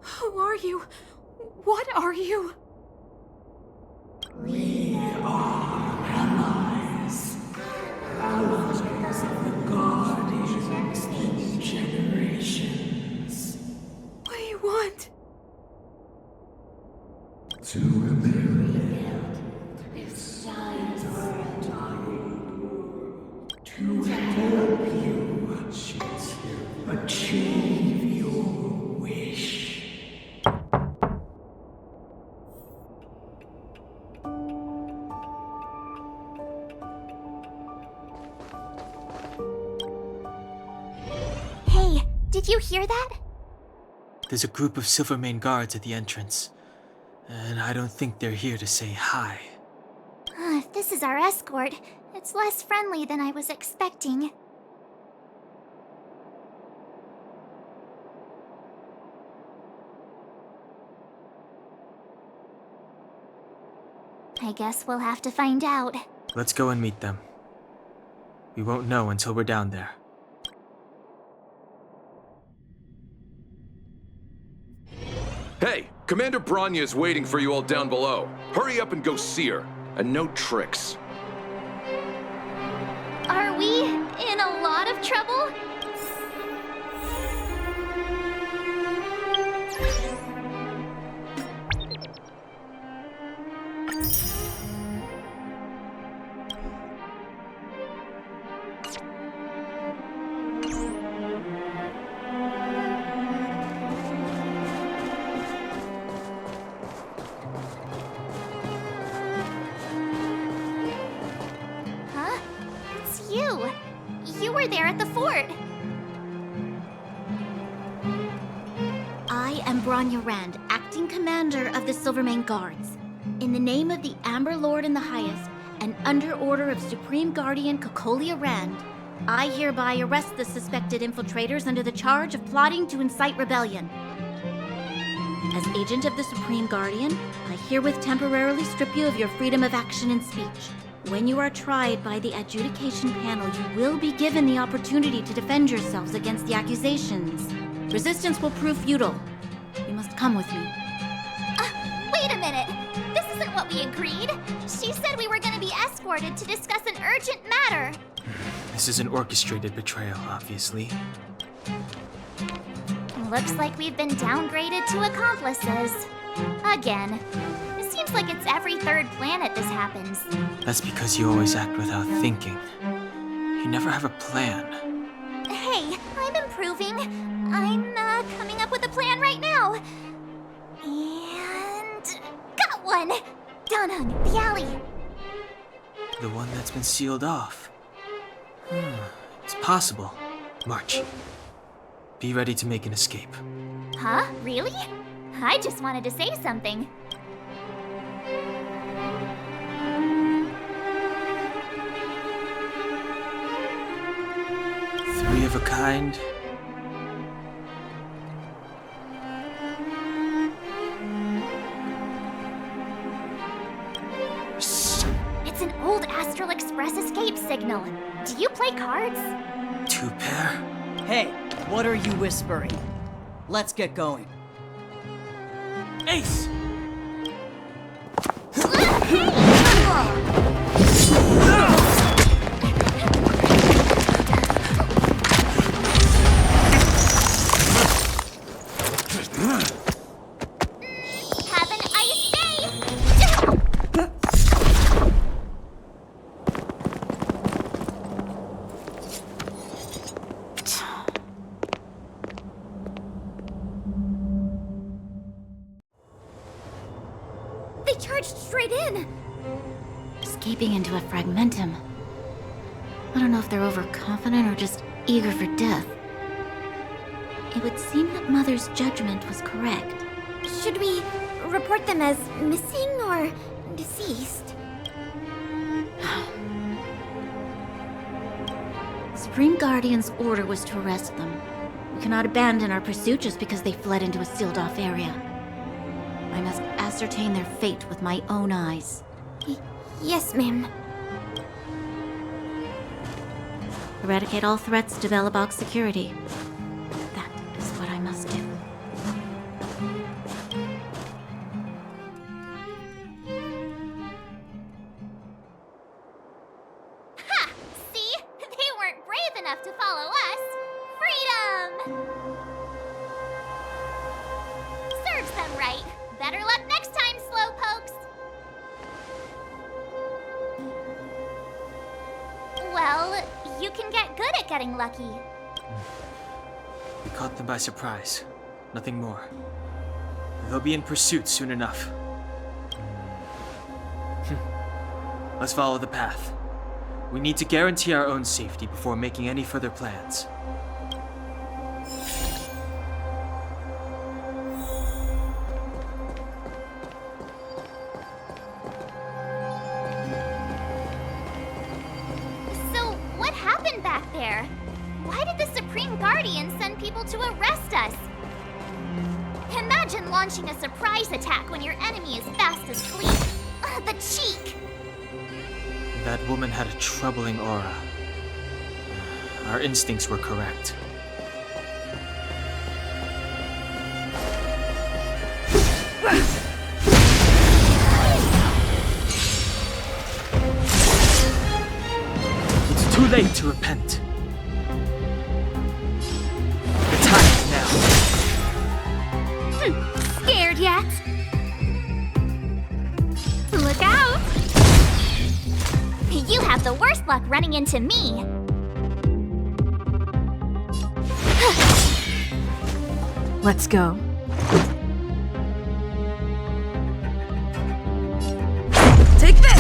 Who are you? What are you? We are allies. Allies of the Guardians in generations. What do you want? Hey, did you hear that? There's a group of Silvermane guards at the entrance, and I don't think they're here to say hi. If this is our escort, it's less friendly than I was expecting. I guess we'll have to find out. Let's go and meet them. We won't know until we're down there. Hey, Commander Bronya is waiting for you all down below. Hurry up and go see her. And no tricks. Are we in a lot of trouble? Huh? It's you. You were there at the fort. I am Bronya Rand, acting commander of the Silvermane Guards. In the name of the Amber Lord in the Highest, and under order of Supreme Guardian Cocolia Rand, I hereby arrest the suspected infiltrators under the charge of plotting to incite rebellion. As agent of the Supreme Guardian, I herewith temporarily strip you of your freedom of action and speech. When you are tried by the adjudication panel, you will be given the opportunity to defend yourselves against the accusations. Resistance will prove futile. You must come with me. Wait a minute. This isn't what we agreed. She said we were going to be escorted to discuss an urgent matter. This is an orchestrated betrayal, obviously. Looks like we've been downgraded to accomplices. Again. It seems like it's every third planet this happens. That's because you always act without thinking. You never have a plan. Hey, I'm improving. I'm coming up with a plan right now. And got one! Donhung, the alley. The one that's been sealed off. It's possible. March. Be ready to make an escape. Huh? Really? I just wanted to say something. Three of a kind. It's an old Astral Express escape signal. Do you play cards? Two pair. Hey, what are you whispering? Let's get going. Ace! Have an ice day! They charged straight in! Escaping into a fragmentum. I don't know if they're overconfident or just eager for death. It would seem that Mother's judgment was correct. Should we report them as missing or deceased? Supreme Guardian's order was to arrest them. We cannot abandon our pursuit just because they fled into a sealed-off area. I must ascertain their fate with my own eyes. Yes, ma'am. Eradicate all threats to Belobog's security. That is what I must do. Ha! See? They weren't brave enough to follow us. Freedom! Serves them right. Better luck next time, Slowpoke. You can get good at getting lucky. We caught them by surprise. Nothing more. They'll be in pursuit soon enough. Let's follow the path. We need to guarantee our own safety before making any further plans. So, what happened back there? Why did the Supreme Guardian send people to arrest us? Imagine launching a surprise attack when your enemy is fast asleep. The cheek! That woman had a troubling aura. Our instincts were correct. It's too late to repent. The time is now. Scared yet? Look out! You have the worst luck running into me. Let's go. Take this!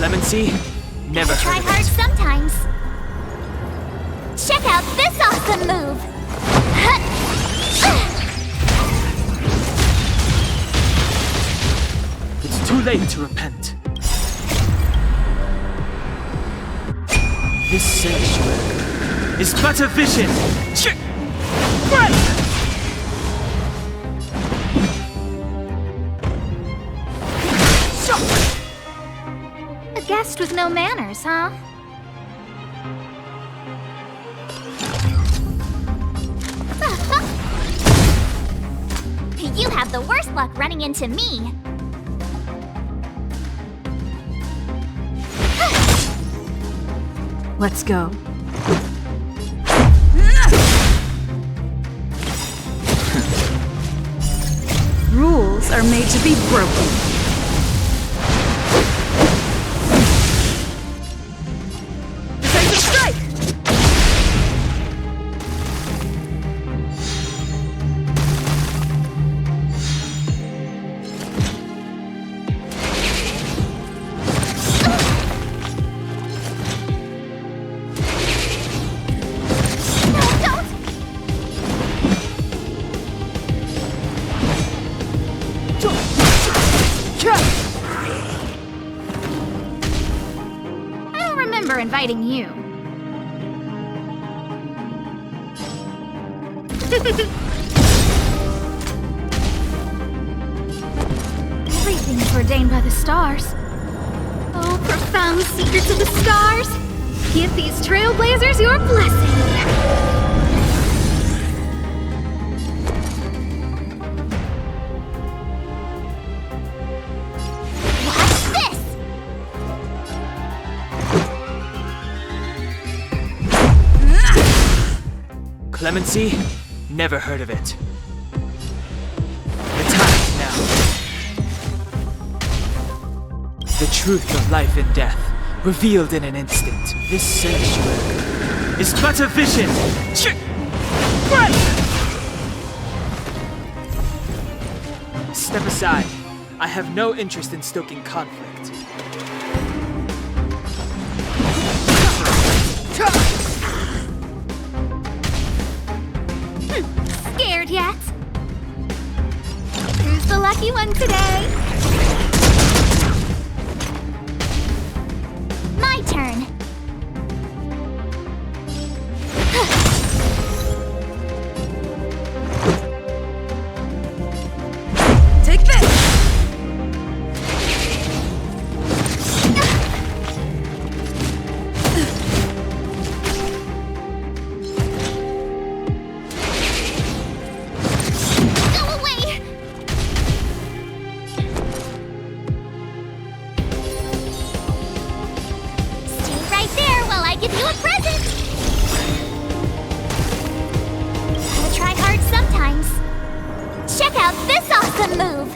Clemency? Never Try heard of hard it. sometimes. Check out this awesome move! It's too late to repent. This sanctuary is but a vision! A guest with no manners, huh? You have the worst luck running into me. Let's go. Rules are made to be broken. Defensive strike! I don't remember inviting you. Everything's ordained by the stars. Oh, profound secrets of the stars! Give these trailblazers your blessing! Clemency? Never heard of it. The time is now. The truth of life and death, revealed in an instant. This sanctuary is but a vision! Step aside. I have no interest in stoking conflict. Scared yet? Who's the lucky one today? My turn. Take this! Give you a present! Gotta try hard sometimes. Check out this awesome move!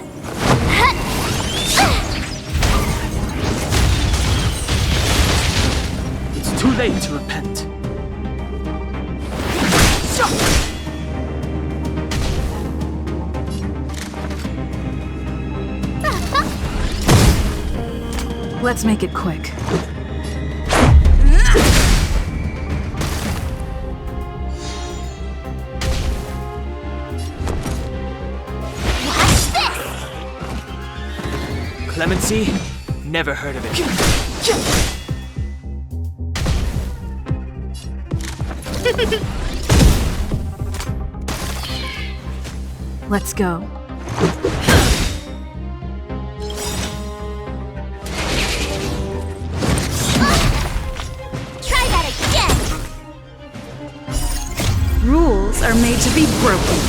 It's too late to repent. Let's make it quick. Clemency? Never heard of it. Let's go. Try that again! Rules are made to be broken.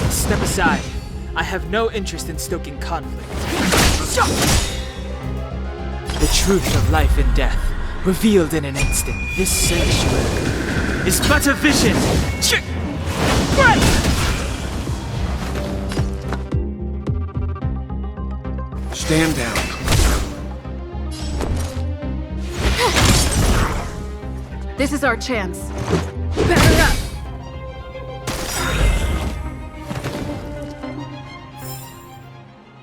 Step aside. I have no interest in stoking conflict. The truth of life and death, revealed in an instant. This sanctuary is but a vision. Stand down. This is our chance. Batter up!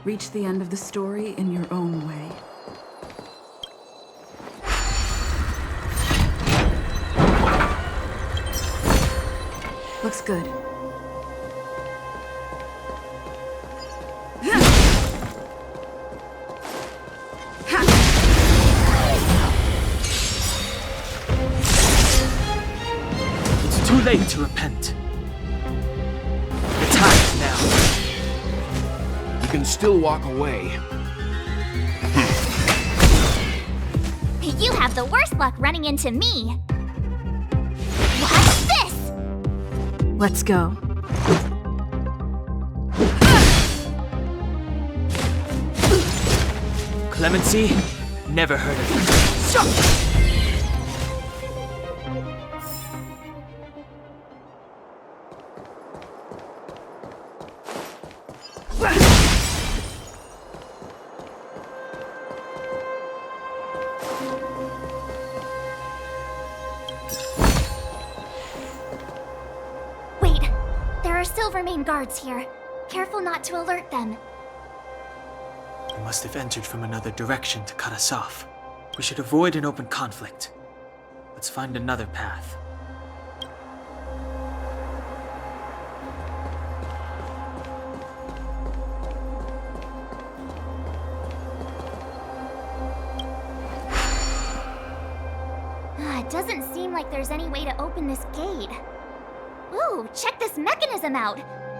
Reach the end of the story in your own way. Looks good. It's too late to repent. The time is now. You can still walk away. You have the worst luck running into me. What's this? Let's go. Clemency? Never heard of it. Wait, there are Silvermane guards here. Careful not to alert them. They must have entered from another direction to cut us off. We should avoid an open conflict. Let's find another path. It doesn't seem like there's any way to open this gate. Ooh, check this mechanism out.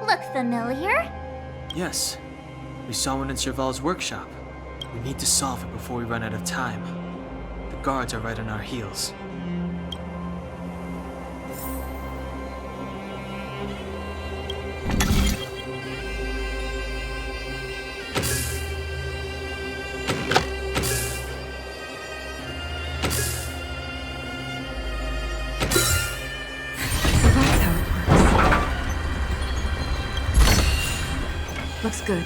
Look familiar? Yes, we saw one in Serval's workshop. We need to solve it before we run out of time. The guards are right on our heels. Looks good.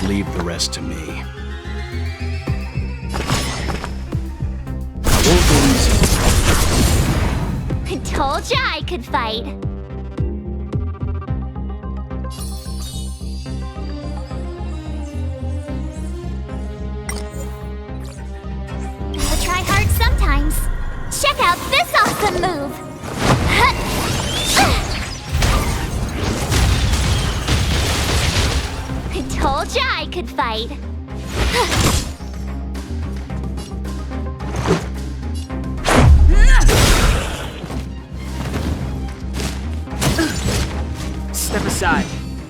Leave the rest to me. I told ya I could fight. Gotta try hard sometimes. Check out this awesome move! I told ya I could fight. Step aside.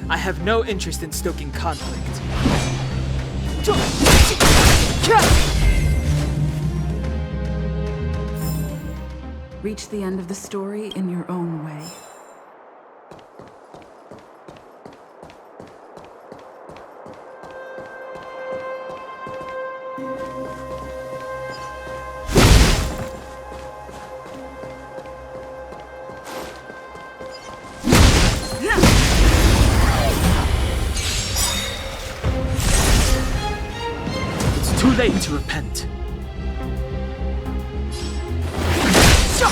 I have no interest in stoking conflict. Reach the end of the story in your own way. It's too late to repent. Calm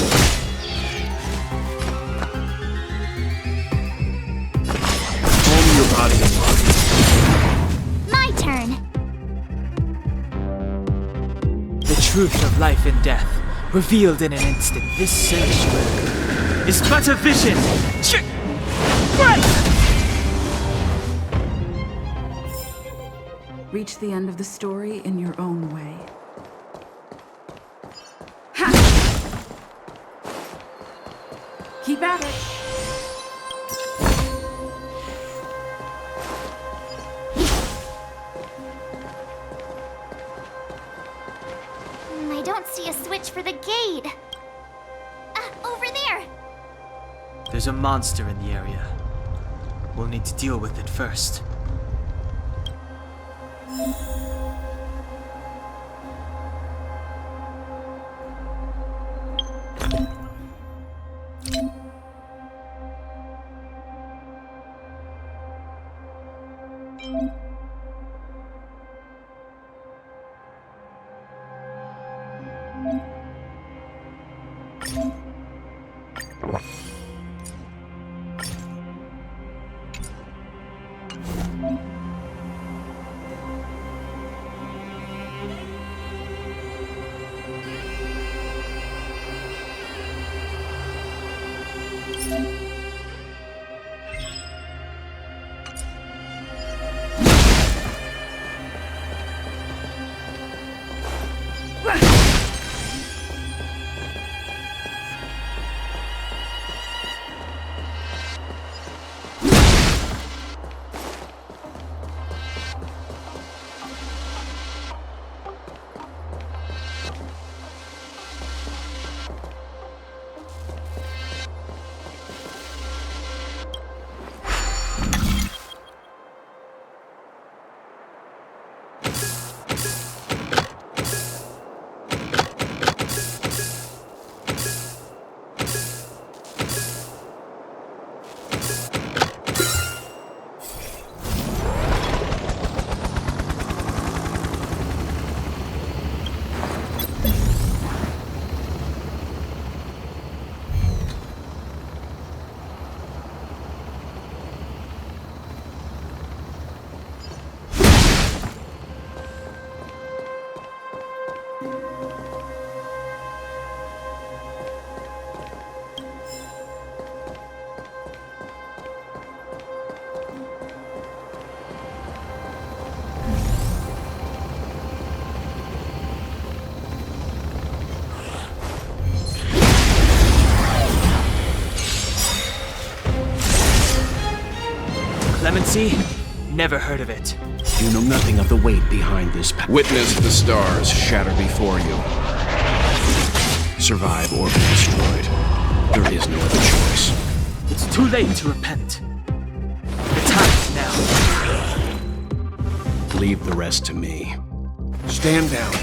your body and mind. My turn. The truth of life and death, revealed in an instant. This sanctuary is but a vision. Reach the end of the story in your own way. Keep at it. I don't see a switch for the gate. Over there. There's a monster in the area. We'll need to deal with it first. Clemency? Never heard of it. You know nothing of the weight behind this. Witness the stars shatter before you. Survive or be destroyed. There is no other choice. It's too late to repent. The time is now. Leave the rest to me. Stand down.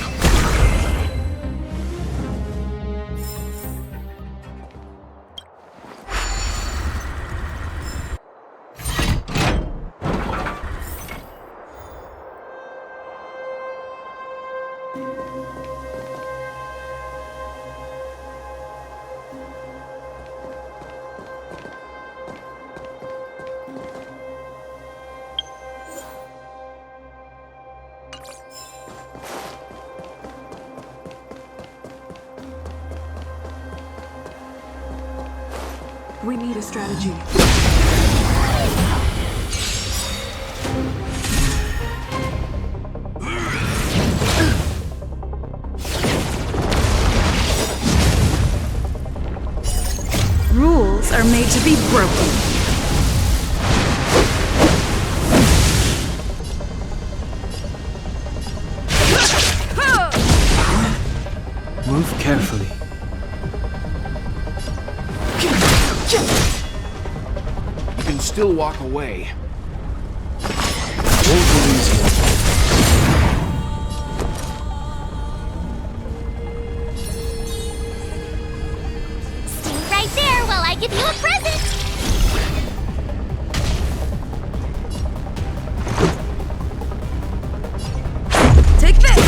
We need a strategy. Rules are made to be broken. Move carefully. You can still walk away. Won't release you. Stay right there while I give you a present. Take this!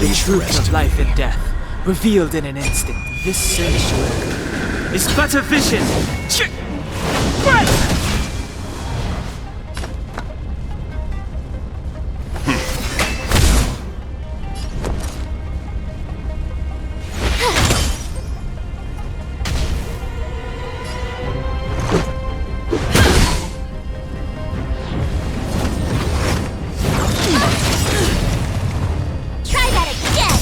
Leave the truth rest of to life me. and death, revealed in an instant. This sanctuary is but a vision. Try that again!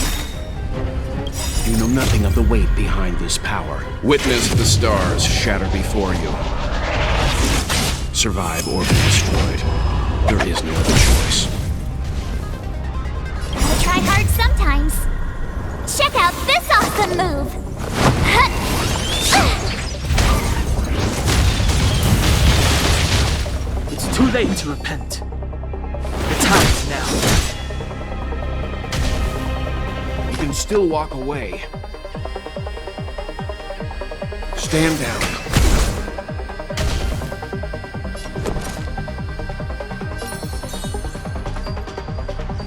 You know nothing of the weight behind this power. Witness the stars shatter before you. Survive or be destroyed. There is no other choice. Gotta try hard sometimes. Check out this awesome move! It's too late to repent. The time is now. You can still walk away. Stand down.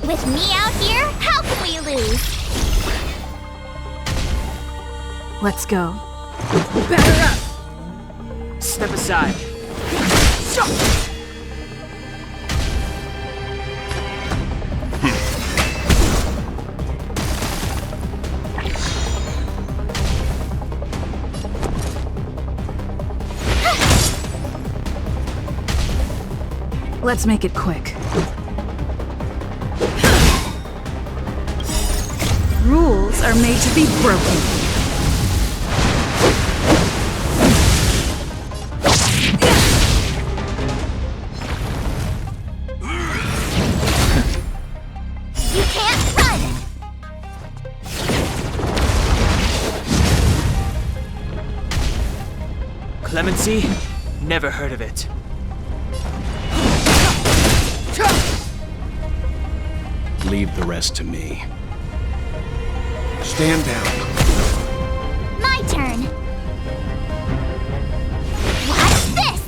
With me out here, how can we lose? Let's go. Batter up! Step aside. Let's make it quick. Rules are made to be broken. You can't run! Clemency? Never heard of it. Leave the rest to me. Stand down. My turn! Watch this!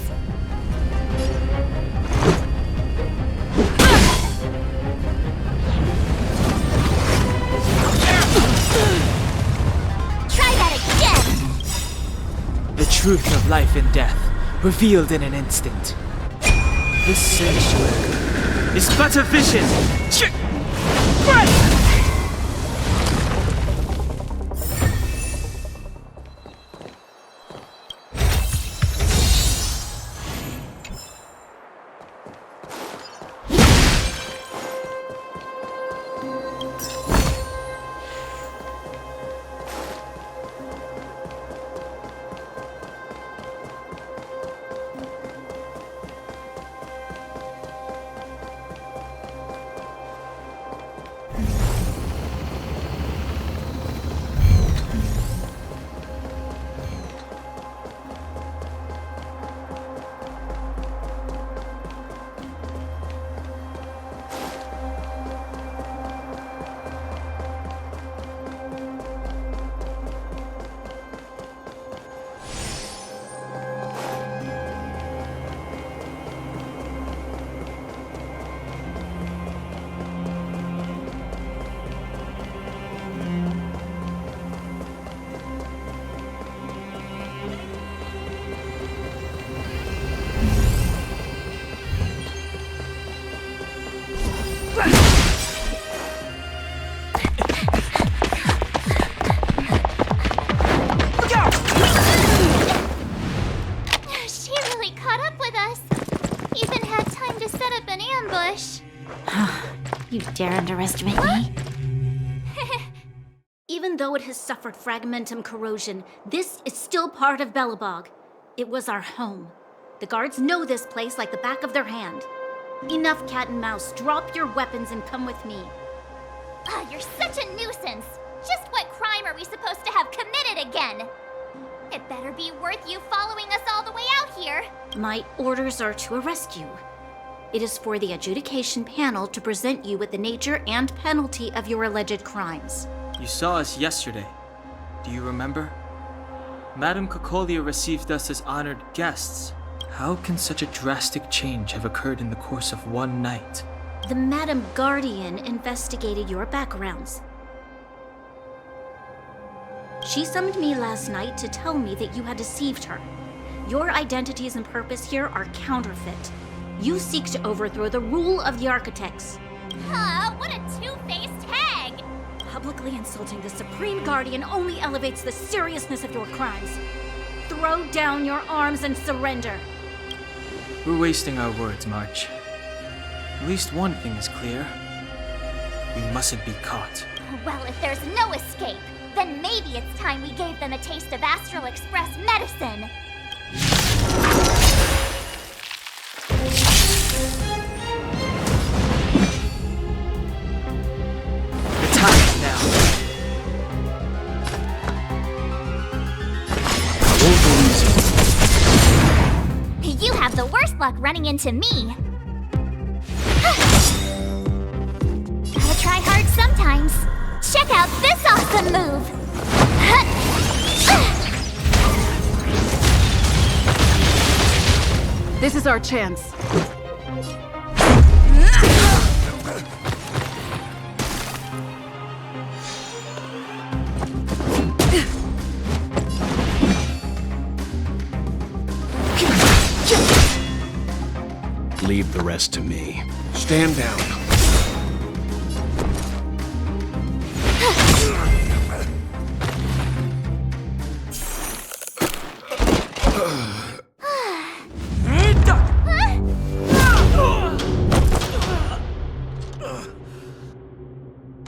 Try that again! The truth of life and death, revealed in an instant. This sanctuary is but a vision. She really caught up with us. Even had time to set up an ambush. You dare underestimate me? Even though it has suffered fragmentum corrosion, this is still part of Belobog. It was our home. The guards know this place like the back of their hand. Enough cat and mouse. Drop your weapons and come with me. Ah, you're such a nuisance. Just what crime are we supposed to have committed again? It better be worth you following us all the way out here. My orders are to arrest you. It is for the adjudication panel to present you with the nature and penalty of your alleged crimes. You saw us yesterday. Do you remember? Madame Cocolia received us as honored guests. How can such a drastic change have occurred in the course of one night? The Madam Guardian investigated your backgrounds. She summoned me last night to tell me that you had deceived her. Your identities and purpose here are counterfeit. You seek to overthrow the rule of the Architects. What a two-faced hag! Publicly insulting the Supreme Guardian only elevates the seriousness of your crimes. Throw down your arms and surrender. We're wasting our words, March. At least one thing is clear. We mustn't be caught. Well, if there's no escape, then maybe it's time we gave them a taste of Astral Express medicine. The time is now. I won't go easy. You have the worst luck running into me. Gotta try hard sometimes. Check out this awesome move! This is our chance. Leave the rest to me. Stand down.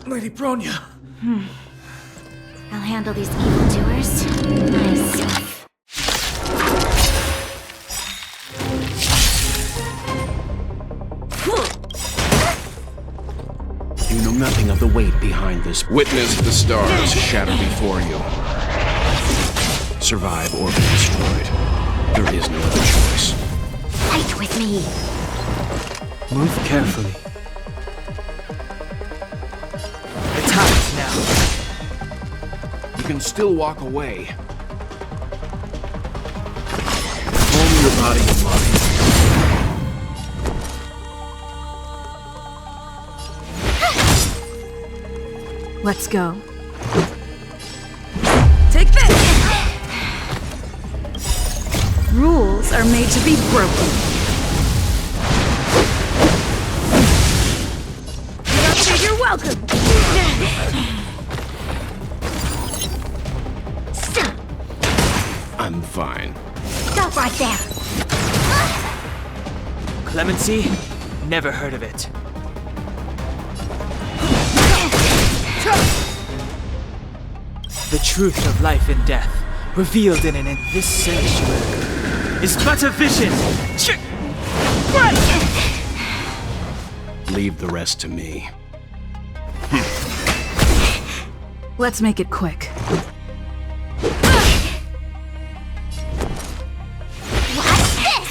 Lady Bronya. I'll handle these evildoers myself. You know nothing of the weight behind this. Witness the stars shatter before you. Survive or be destroyed. There is no other choice. Fight with me. Move carefully. The time is now. You can still walk away. Calm your body and mind. Let's go. Take this! Rules are made to be broken. You're welcome! I'm fine. Stop right there! Clemency? Never heard of it. The truth of life and death, revealed in this sanctuary, is but a vision! Leave the rest to me. Let's make it quick. What's this?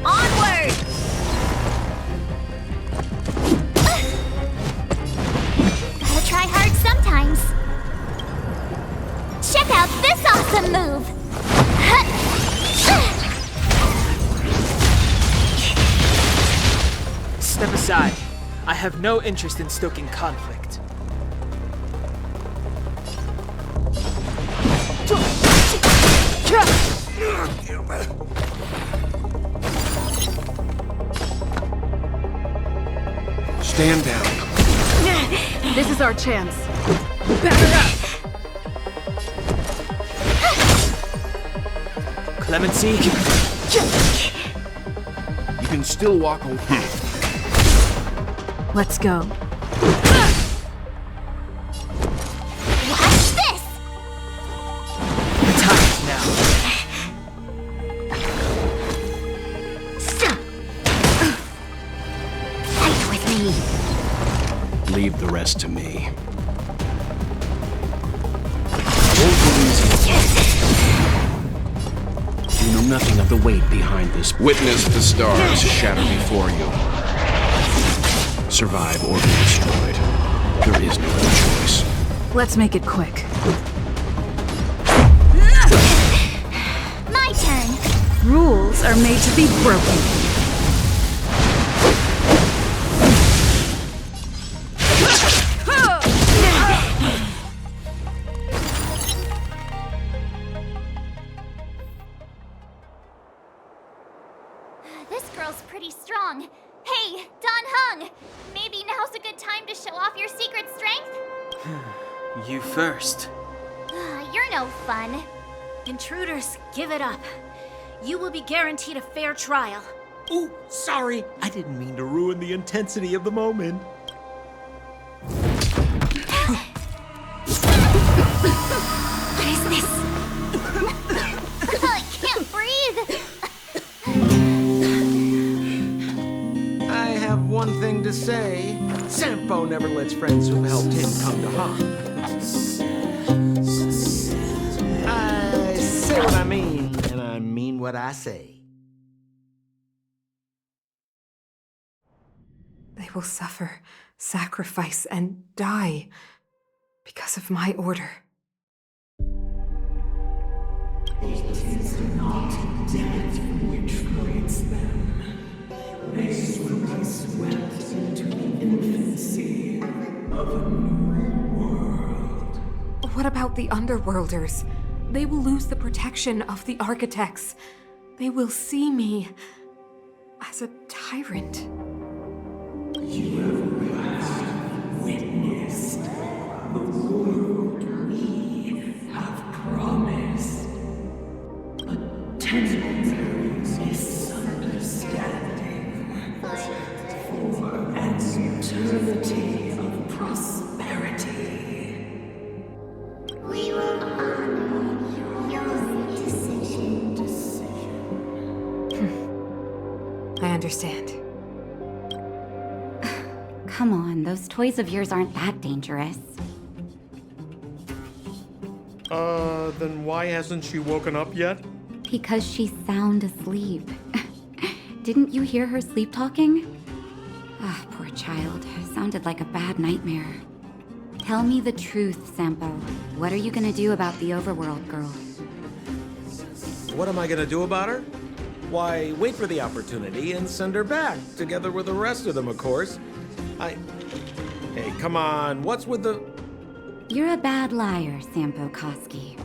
Onward! Gotta try hard sometimes. Check out this awesome move! Step aside. I have no interest in stoking conflict. Stand down. This is our chance. Batter up! Clemency? You can still walk away. Let's go. What's this? The time is now. Fight with me. Leave the rest to me. Won't go easy. You know nothing of the weight behind this. Witness the stars shatter before you. Survive or be destroyed. There is no other choice. Let's make it quick. My turn. Rules are made to be broken. This girl's pretty strong. Hey, Don Hung! Maybe now's a good time to show off your secret strength? You first. You're no fun. Intruders, give it up. You will be guaranteed a fair trial. Ooh, sorry. I didn't mean to ruin the intensity of the moment. What is this? I can't breathe! I have one thing to say. Sampo never lets friends who've helped him come to harm. I say what I mean, and I mean what I say. They will suffer, sacrifice, and die because of my order. It is not death which creates them. They will be swept into the infancy of a new world. What about the Underworlders? They will lose the protection of the Architects. They will see me as a tyrant. You have witnessed the world we have promised. A temporary misunderstanding for an eternity of prosperity. We will honor your decision. I understand. Come on, those toys of yours aren't that dangerous. Then why hasn't she woken up yet? Because she's sound asleep. Didn't you hear her sleep talking? Ah, poor child. Sounded like a bad nightmare. Tell me the truth, Sampo. What are you gonna do about the overworld girl? What am I gonna do about her? Why, wait for the opportunity and send her back, together with the rest of them, of course. Hey, come on, what's with the... You're a bad liar, Sampo Koski.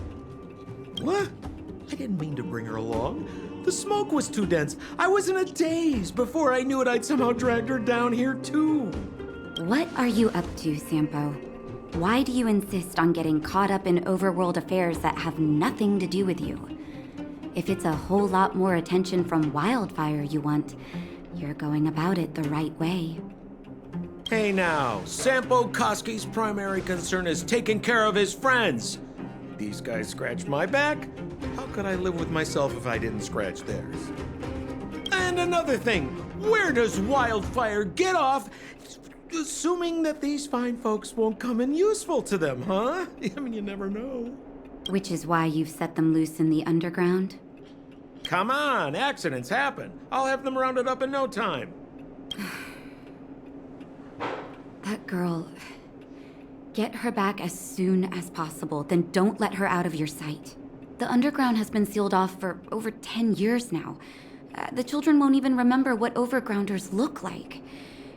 What? I didn't mean to bring her along. The smoke was too dense. I was in a daze. Before I knew it, I'd somehow dragged her down here, too. What are you up to, Sampo? Why do you insist on getting caught up in overworld affairs that have nothing to do with you? If it's a whole lot more attention from Wildfire you want, you're going about it the right way. Hey now, Sampo Koski's primary concern is taking care of his friends. These guys scratch my back. How could I live with myself if I didn't scratch theirs? And another thing, where does Wildfire get off assuming that these fine folks won't come in useful to them, huh? I mean, you never know. Which is why you've set them loose in the underground? Come on, accidents happen. I'll have them rounded up in no time. That girl... Get her back as soon as possible, then don't let her out of your sight. The underground has been sealed off for over 10 years now. The children won't even remember what overgrounders look like.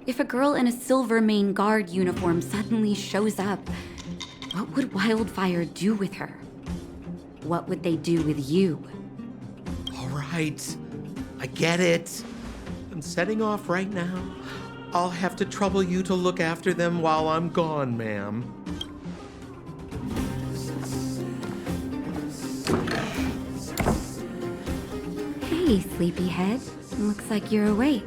If a girl in a Silvermane Guard uniform suddenly shows up, what would Wildfire do with her? What would they do with you? All right, I get it. I'm setting off right now. I'll have to trouble you to look after them while I'm gone, ma'am. Hey, sleepyhead. Looks like you're awake.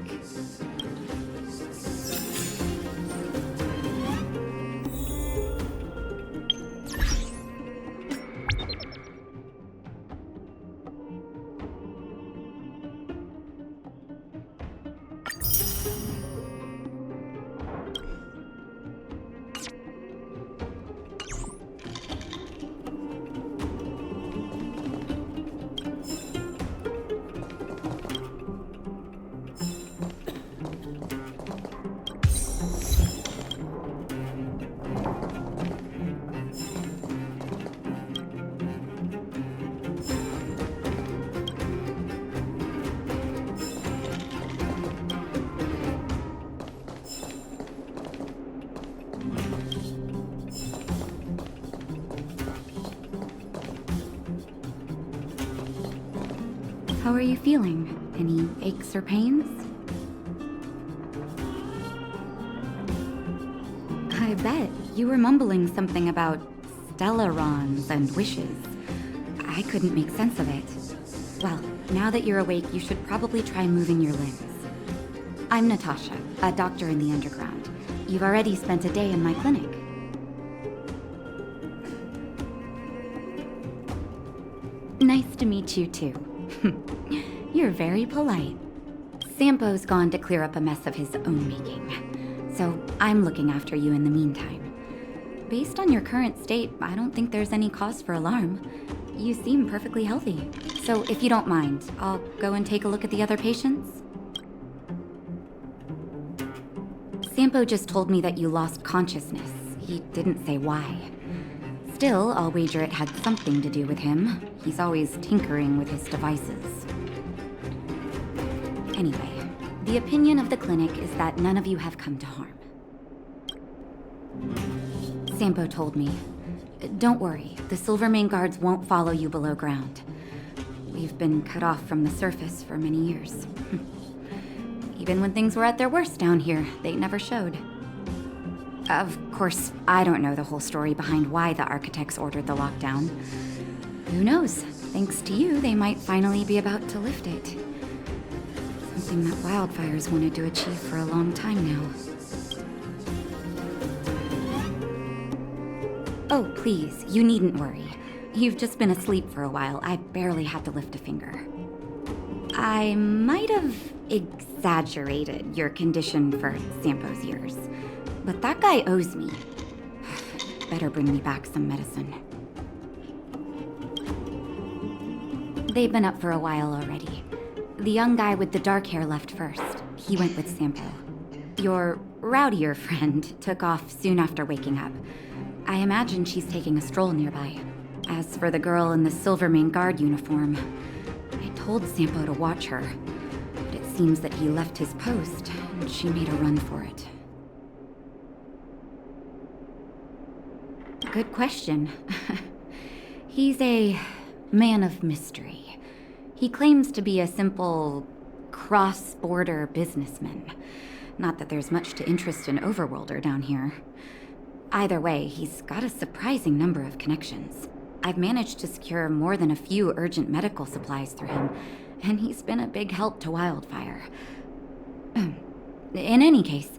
How are you feeling? Any aches or pains? I bet. You were mumbling something about stellarons and wishes. I couldn't make sense of it. Well, now that you're awake, you should probably try moving your limbs. I'm Natasha, a doctor in the underground. You've already spent a day in my clinic. Nice to meet you, too. You're very polite. Sampo's gone to clear up a mess of his own making, so I'm looking after you in the meantime. Based on your current state, I don't think there's any cause for alarm. You seem perfectly healthy. So if you don't mind, I'll go and take a look at the other patients. Sampo just told me that you lost consciousness. He didn't say why. Still, I'll wager it had something to do with him. He's always tinkering with his devices. Anyway, the opinion of the clinic is that none of you have come to harm. Sampo told me. Don't worry, the Silvermane guards won't follow you below ground. We've been cut off from the surface for many years. Even when things were at their worst down here, they never showed. Of course, I don't know the whole story behind why the architects ordered the lockdown. Who knows? Thanks to you, they might finally be about to lift it. Something that Wildfire's wanted to achieve for a long time now. Oh, please, you needn't worry. You've just been asleep for a while. I barely had to lift a finger. I might have exaggerated your condition for Sampo's years, but that guy owes me. Better bring me back some medicine. They've been up for a while already. The young guy with the dark hair left first. He went with Sampo. Your rowdier friend took off soon after waking up. I imagine she's taking a stroll nearby. As for the girl in the Silvermane guard uniform, I told Sampo to watch her, but it seems that he left his post, and she made a run for it. Good question. He's a man of mystery. He claims to be a simple cross-border businessman. Not that there's much to interest an overworlder down here. Either way, he's got a surprising number of connections. I've managed to secure more than a few urgent medical supplies through him, and he's been a big help to Wildfire. In any case,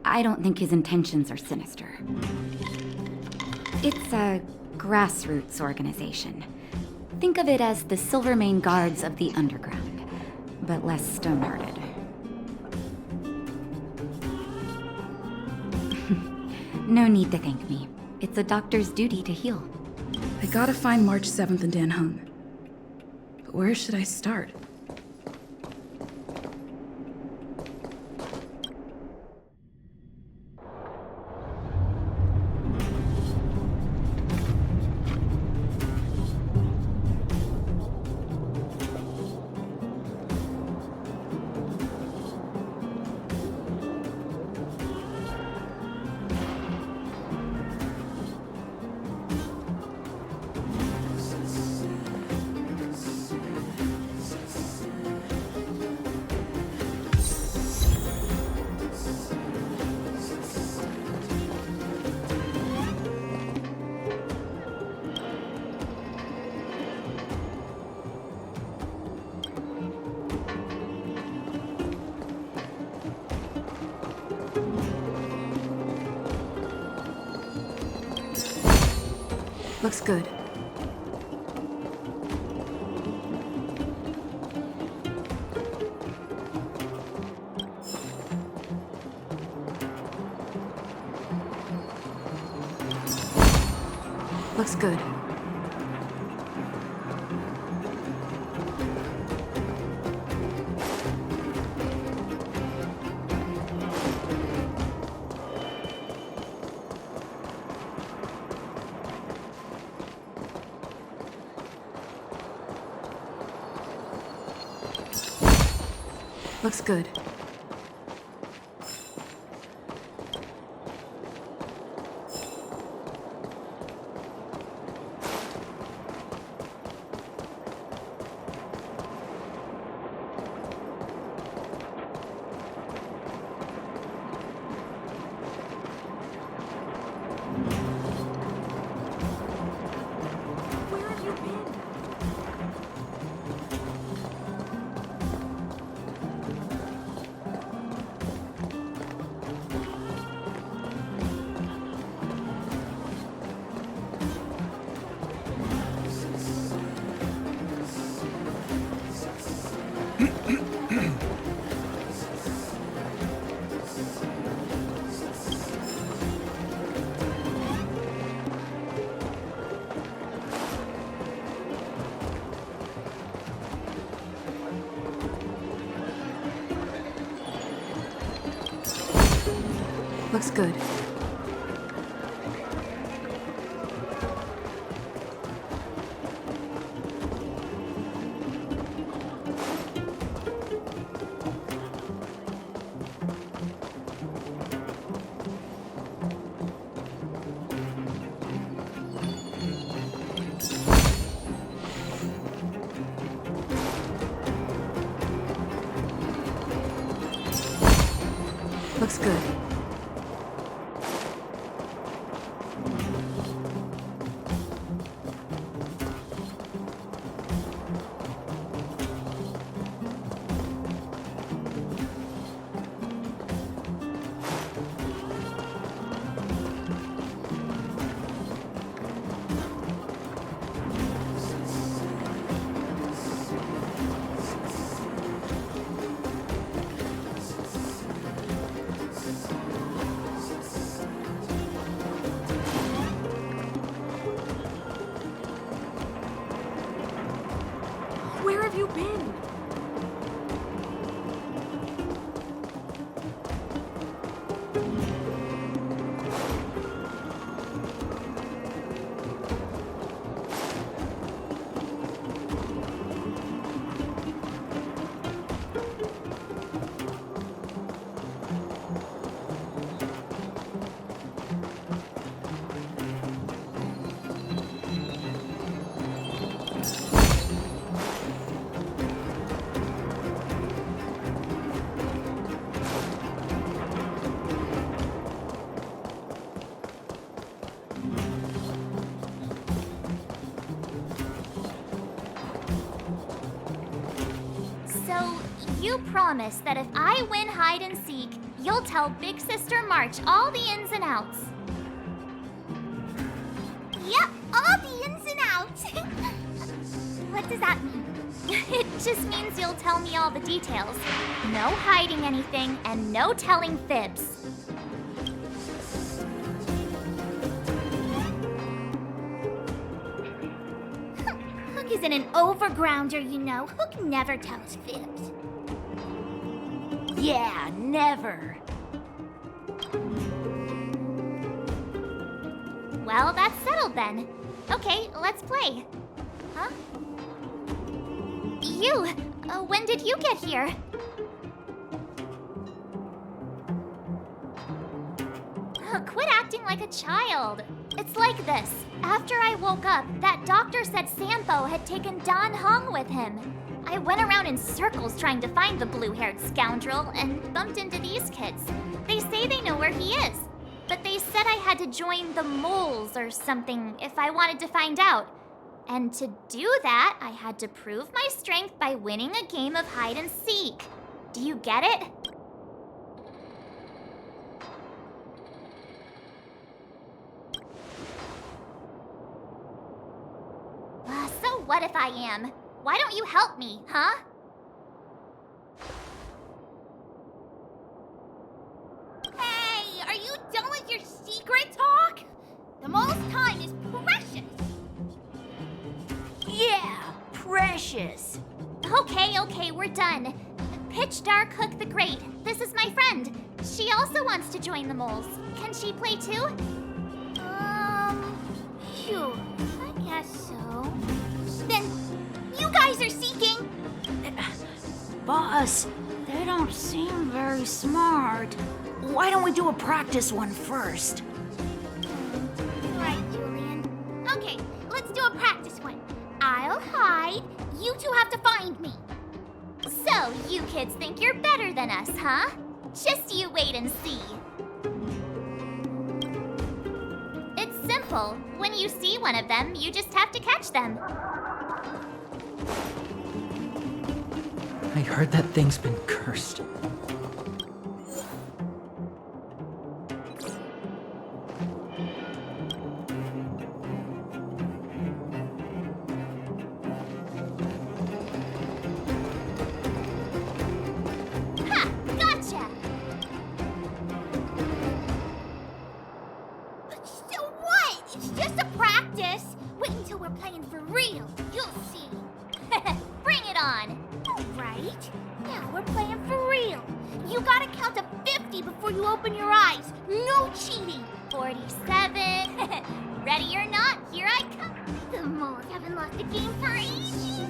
I don't think his intentions are sinister. It's a grassroots organization. Think of it as the Silvermane Guards of the Underground, but less stone-hearted. No need to thank me. It's a doctor's duty to heal. I gotta find March 7th and Dan Hung. But where should I start? Looks good. Looks good. Looks good. Looks good. Looks good. Where have you been? So, you promise that if I win hide and seek, you'll tell Big Sister March all the ins and outs. Yep, all the ins and outs. What does that mean? It just means you'll tell me all the details. No hiding anything and no telling fibs. Hook isn't an overgrounder, you know. Hook never tells fibs. Yeah, never. Well, that's settled then. Okay, let's play. Huh? You! When did you get here? Quit acting like a child. It's like this. After I woke up, that doctor said Sampo had taken Don Hong with him. I went around in circles trying to find the blue-haired scoundrel and bumped into these kids. They say they know where he is, but they said I had to join the moles or something if I wanted to find out. And to do that, I had to prove my strength by winning a game of hide and seek. Do you get it? So what if I am? Why don't you help me, huh? Hey, are you done with your secret talk? The most time is precious. Yeah, precious. Okay, we're done. Pitch Dark Hook the Great. This is my friend. She also wants to join the moles. Can she play too? Sure, I guess so. Then, you guys are seeking. Boss, they don't seem very smart. Why don't we do a practice one first? Right, Julian. Okay, let's do a practice one. I'll hide. You two have to find me. So, you kids think you're better than us, huh? Just you wait and see. It's simple. When you see one of them, you just have to catch them. I heard that thing's been cursed. on. Right. Now we're playing for real. You gotta count to 50 before you open your eyes. No cheating. 47. Ready or not, here I come. The moles haven't lost a game for ages.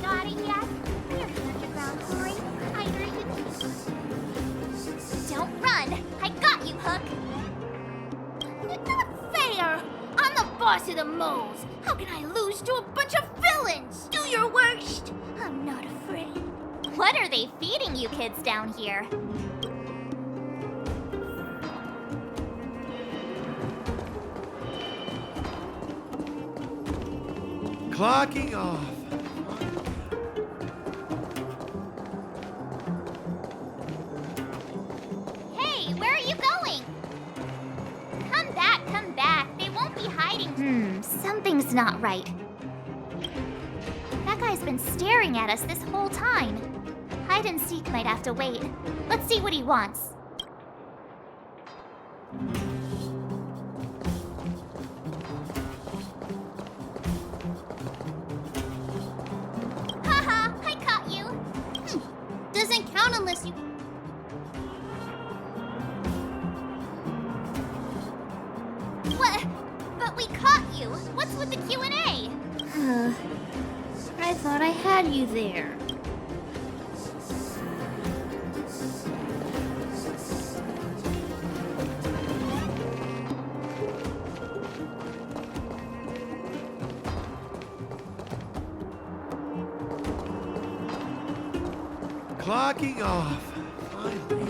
Got it yet? Here's the underground story. Hiders and Don't run. I got you, Hook. It's not fair. I'm the boss of the moles. How can I lose to a bunch of villains? Do your worst. I'm not afraid. What are they feeding you kids down here? Clocking off. Hey, where are you going? Come back, come back. They won't be hiding. Something's not right. That guy's been staring at us this whole time. Hide and seek might have to wait. Let's see what he wants. Haha, I caught you. Doesn't count unless you... What? But we caught you. What's with the Q&A? I thought I had you there. Clocking off. Finally.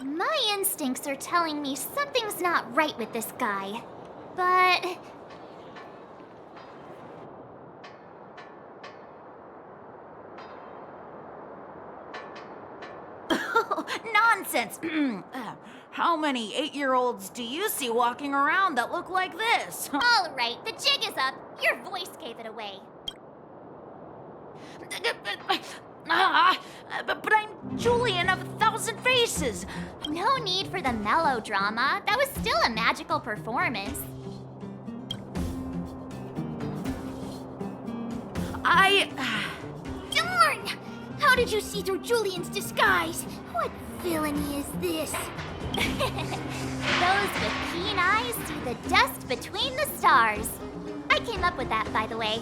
My instincts are telling me something's not right with this guy. But... Nonsense! How many 8-year-olds do you see walking around that look like this? All right, the jig is up. Your voice gave it away. But I'm Julian of 1,000 Faces. No need for the melodrama. That was still a magical performance. Darn! How did you see through Julian's disguise? What villainy is this? Those with keen eyes see the dust between the stars. I came up with that, by the way.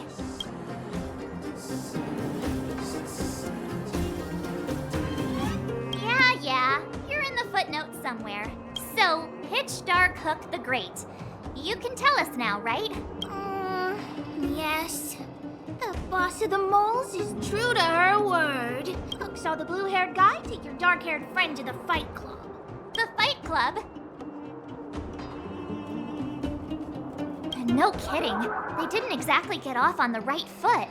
Yeah, you're in the footnotes somewhere. So, Pitch Dark Hook the Great. You can tell us now, right? Yes. The boss of the moles is true to her word. Hook saw the blue-haired guy take your dark-haired friend to the Fight Club. The Fight Club? No kidding. They didn't exactly get off on the right foot.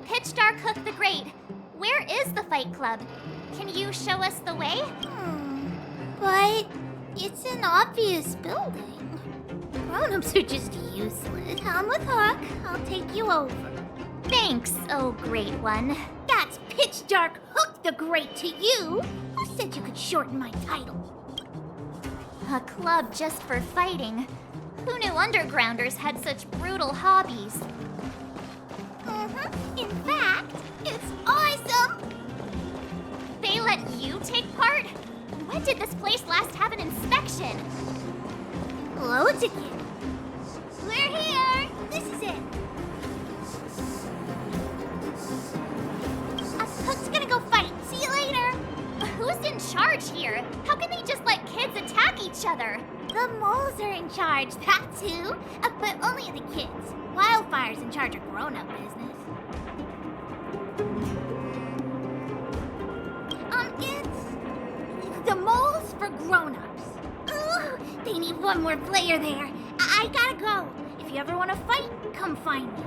Pitch Dark Hook the Great. Where is the Fight Club? Can you show us the way? But it's an obvious building. Grown-ups are just useless. Come with Hook. I'll take you over. Thanks, oh great one. That's Pitch Dark Hook the Great to you. Who said you could shorten my title? A club just for fighting. Who knew undergrounders had such brutal hobbies? In fact, it's awesome! They let you take part? When did this place last have an inspection? Loads of kids. We're here! This is it. Hook's gonna go fight. See you later! Who's in charge here? How can they just let kids attack each other? The moles are in charge, that's who. But only the kids. Wildfire's in charge of grown-up business. It's the moles for grown-ups. Ooh, They need one more player there. I gotta go. If you ever want to fight, come find me.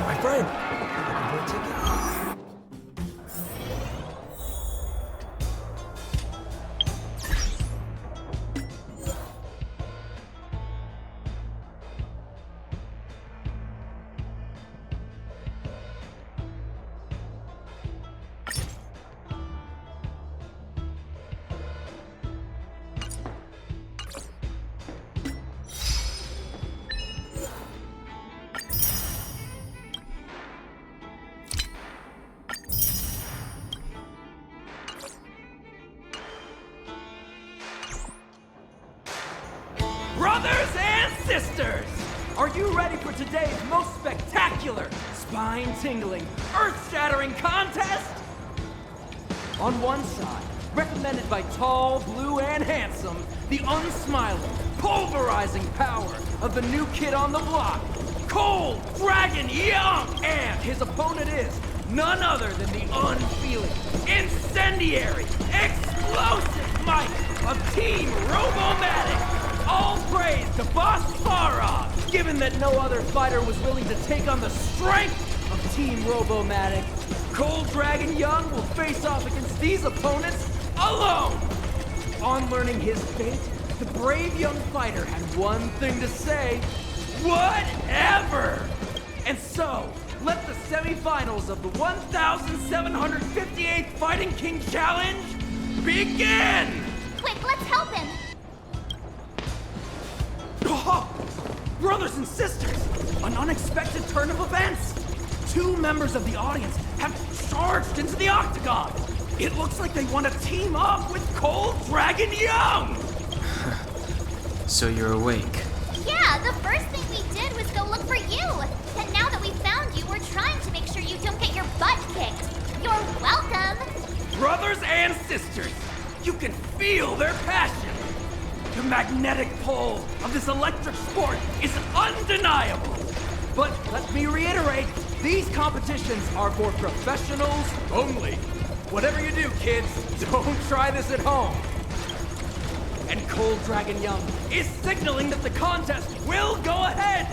My friend, looking for a ticket? Brothers and sisters, are you ready for today's most spectacular, spine-tingling, earth-shattering contest? On one side, recommended by tall, blue, and handsome, the unsmiling, pulverizing power of the new kid on the block, Cold Dragon Young! And his opponent is none other than the unfeeling, incendiary, explosive might of Team Robomatic! All praise to Boss Farah! Given that no other fighter was willing to take on the strength of Team Robomatic, Cold Dragon Young will face off against these opponents alone! On learning his fate, the brave young fighter had one thing to say: whatever! And so, let the semifinals of the 1758th Fighting King Challenge begin! Quick, let's help him! Oh, brothers and sisters, an unexpected turn of events! Two members of the audience have charged into the octagon! It looks like they want to team up with Cold Dragon Young! So you're awake. Yeah, the first thing we did was go look for you. And now that we found you, we're trying to make sure you don't get your butt kicked. You're welcome. Brothers and sisters, you can feel their passion. The magnetic pull of this electric sport is undeniable. But let me reiterate, these competitions are for professionals only. Whatever you do, kids, don't try this at home. And Cold Dragon Young is signaling that the contest will go ahead.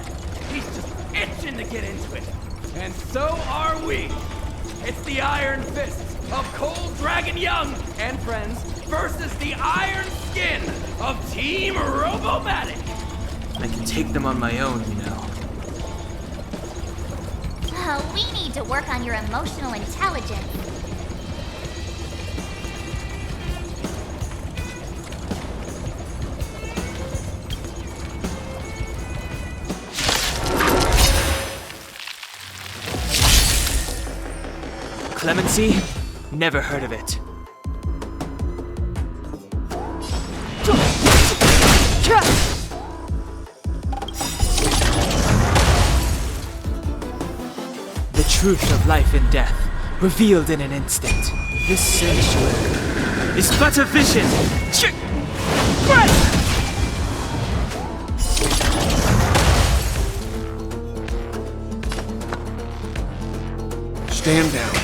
He's just itching to get into it. And so are we. It's the Iron Fist of Cold Dragon Young and friends versus the Iron Skin of Team Robomatic. I can take them on my own, you know. We need to work on your emotional intelligence. Clemency? Never heard of it. The truth of life and death, revealed in an instant. This sanctuary is but a vision. Stand down.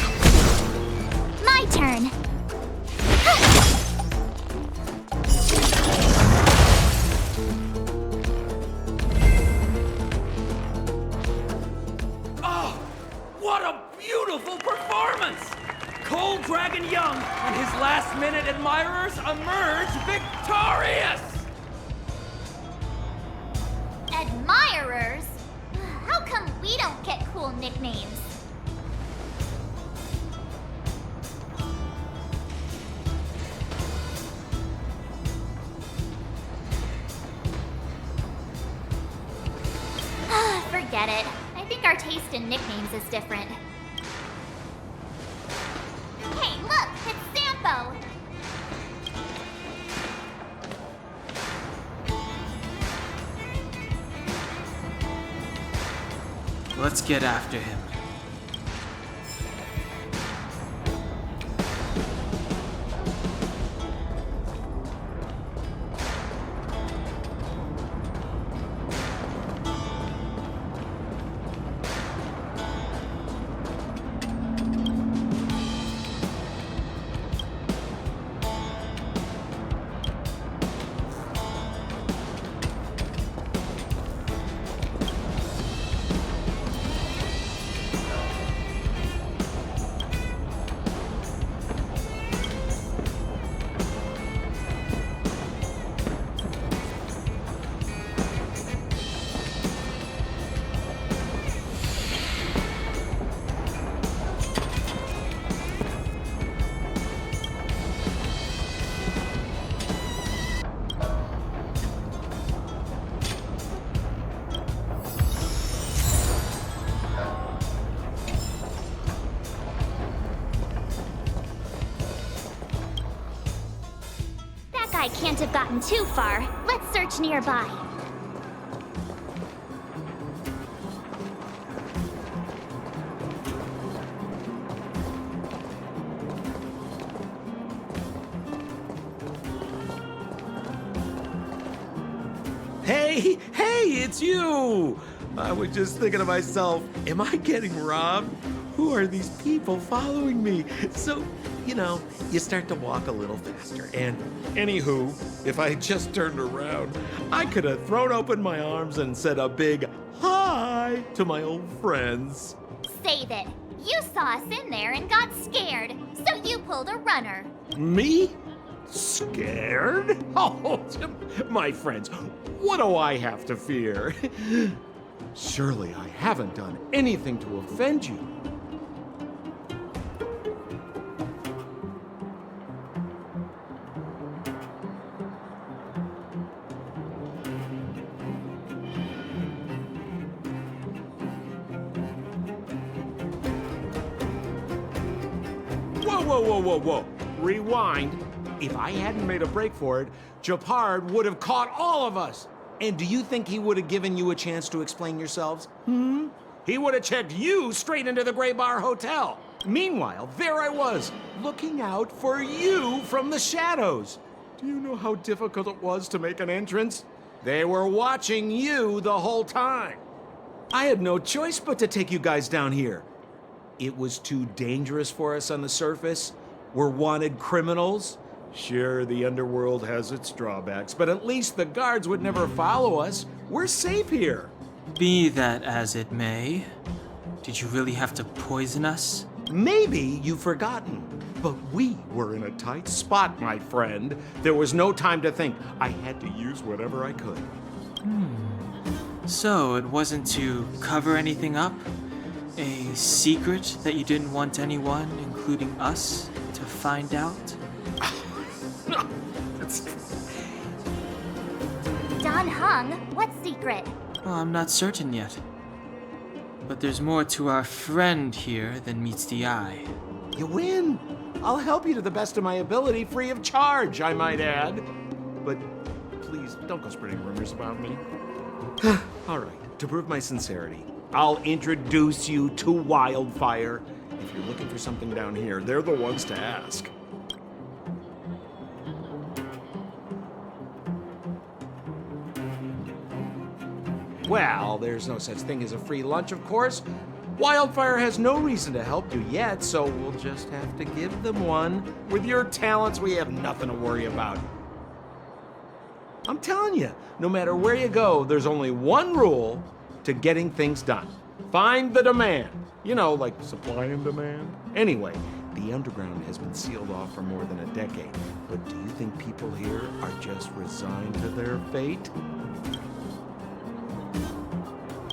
My turn. Oh, what a beautiful performance! Cold Dragon Young and his last-minute admirers emerge victorious! Admirers? How come we don't get cool nicknames? Forget it. I think our taste in nicknames is different. Hey, look! It's Sampo! Let's get after him. guy can't have gotten too far. Let's search nearby. Hey, it's you! I was just thinking to myself, am I getting robbed? Who are these people following me? So, you start to walk a little faster. And anywho, if I had just turned around, I could have thrown open my arms and said a big hi to my old friends. Save it. You saw us in there and got scared, so you pulled a runner. Me? Scared? Oh, my friends, what do I have to fear? Surely I haven't done anything to offend you. Whoa. Rewind. If I hadn't made a break for it, Japard would have caught all of us. And do you think he would have given you a chance to explain yourselves? He would have checked you straight into the Gray Bar Hotel. Meanwhile, there I was, looking out for you from the shadows. Do you know how difficult it was to make an entrance? They were watching you the whole time. I had no choice but to take you guys down here. It was too dangerous for us on the surface. We're wanted criminals. Sure, the underworld has its drawbacks, but at least the guards would never follow us. We're safe here. Be that as it may, did you really have to poison us? Maybe you've forgotten, but we were in a tight spot, my friend. There was no time to think. I had to use whatever I could. So it wasn't to cover anything up? A secret that you didn't want anyone, including us, to find out? Don Hung, what secret? Well, I'm not certain yet. But there's more to our friend here than meets the eye. You win. I'll help you to the best of my ability, free of charge, I might add. But please, don't go spreading rumors about me. All right, to prove my sincerity, I'll introduce you to Wildfire. If you're looking for something down here, they're the ones to ask. Well, there's no such thing as a free lunch, of course. Wildfire has no reason to help you yet, so we'll just have to give them one. With your talents, we have nothing to worry about. I'm telling you, no matter where you go, there's only one rule to getting things done. Find the demand. Like supply and demand. Anyway, the underground has been sealed off for more than a decade. But do you think people here are just resigned to their fate?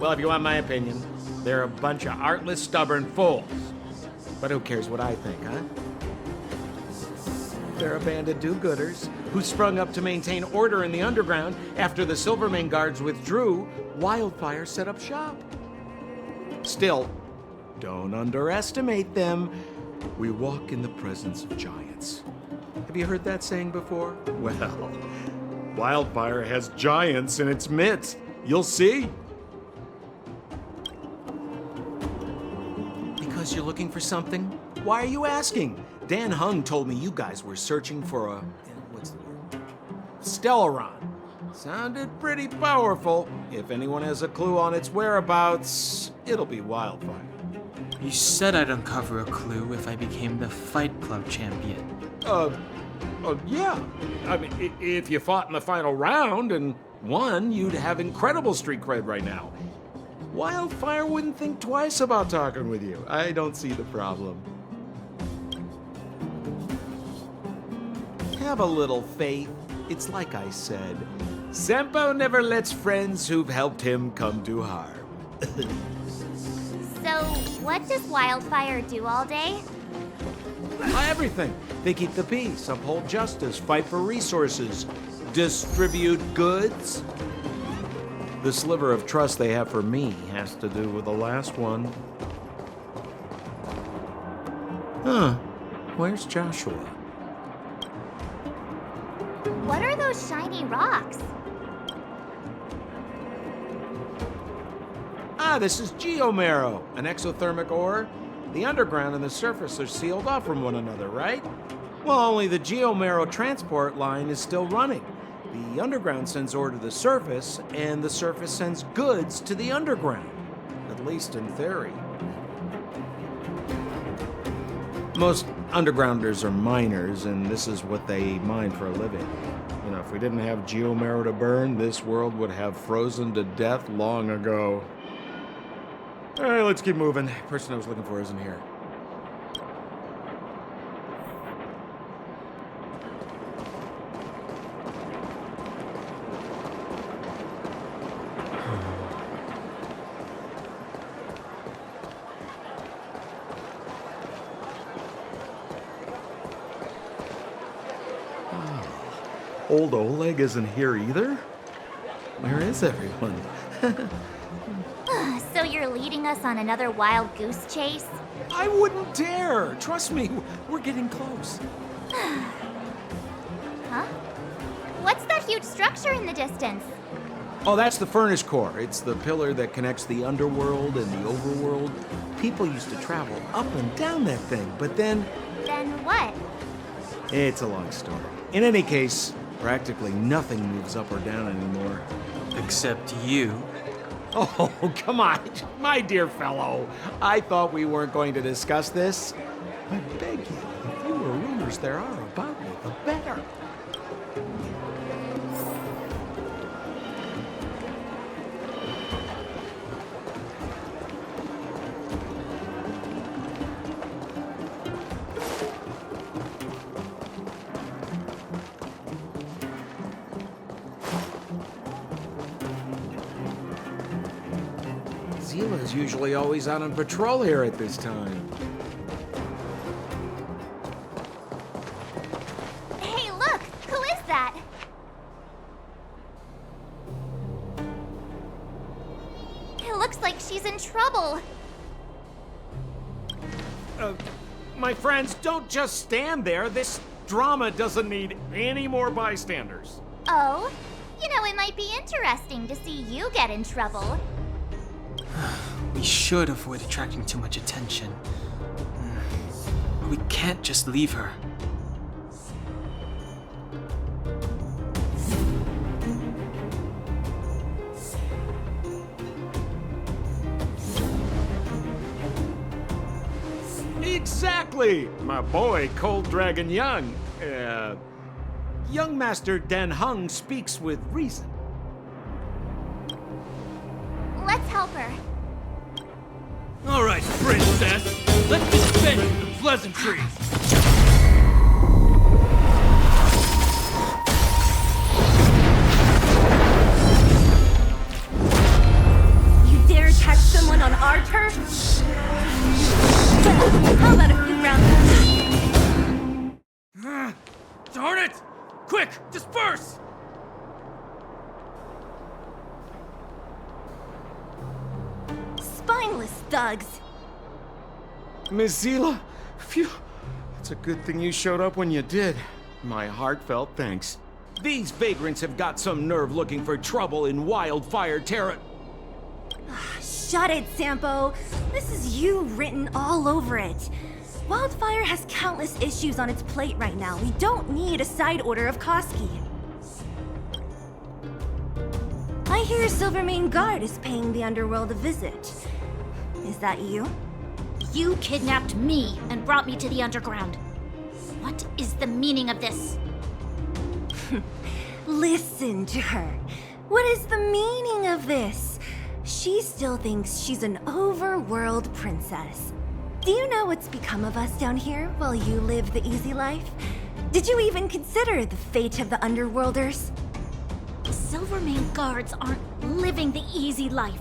Well, if you want my opinion, they're a bunch of artless, stubborn fools. But who cares what I think, huh? They're a band of do-gooders who sprung up to maintain order in the underground. After the Silvermane guards withdrew, Wildfire set up shop. Still, don't underestimate them. We walk in the presence of giants. Have you heard that saying before? Well, Wildfire has giants in its midst. You'll see. Because you're looking for something? Why are you asking? Dan Hung told me you guys were searching for a... what's the word? Stellaron. Sounded pretty powerful. If anyone has a clue on its whereabouts, it'll be Wildfire. You said I'd uncover a clue if I became the Fight Club champion. Yeah. I mean, if you fought in the final round and won, you'd have incredible street cred right now. Wildfire wouldn't think twice about talking with you. I don't see the problem. Have a little faith. It's like I said, Sempo never lets friends who've helped him come to harm. So, what does Wildfire do all day? Everything. They keep the peace, uphold justice, fight for resources, distribute goods. The sliver of trust they have for me has to do with the last one. Huh. Where's Joshua? What are those shiny rocks? Ah, this is geomarrow, an exothermic ore. The underground and the surface are sealed off from one another, right? Well, only the geomarrow transport line is still running. The underground sends ore to the surface, and the surface sends goods to the underground. At least in theory. Most undergrounders are miners, and this is what they mine for a living. You know, if we didn't have geomarrow to burn, this world would have frozen to death long ago. All right, let's keep moving. The person I was looking for isn't here. Old Oleg isn't here either? Where is everyone? So you're leading us on another wild goose chase? I wouldn't dare! Trust me, we're getting close. Huh? What's that huge structure in the distance? Oh, that's the furnace core. It's the pillar that connects the underworld and the overworld. People used to travel up and down that thing, but then... Then what? It's a long story. In any case, practically nothing moves up or down anymore. Except you. Oh, come on, my dear fellow. I thought we weren't going to discuss this. I beg you, the fewer rumors there are about me, the better. Zila's usually always out on patrol here at this time. Hey, look! Who is that? It looks like she's in trouble. My friends, don't just stand there. This drama doesn't need any more bystanders. Oh? You know, it might be interesting to see you get in trouble. We should avoid attracting too much attention. We can't just leave her. Exactly! My boy, Cold Dragon Young. Young Master Dan Hung speaks with reason. Let's help her. All right, princess. Let's dispense with the pleasantries. You dare attack someone on our turf? How about a few rounds? Darn it! Quick, disperse! Spineless thugs. Miss Zila, phew. It's a good thing you showed up when you did. My heartfelt thanks. These vagrants have got some nerve looking for trouble in Wildfire Terra. Shut it, Sampo. This is you written all over it. Wildfire has countless issues on its plate right now. We don't need a side order of Koski. I hear Silvermane Guard is paying the underworld a visit. Is that you? You kidnapped me and brought me to the underground. What is the meaning of this? Listen to her. What is the meaning of this? She still thinks she's an overworld princess. Do you know what's become of us down here while you live the easy life? Did you even consider the fate of the underworlders? Silvermane Guards aren't living the easy life.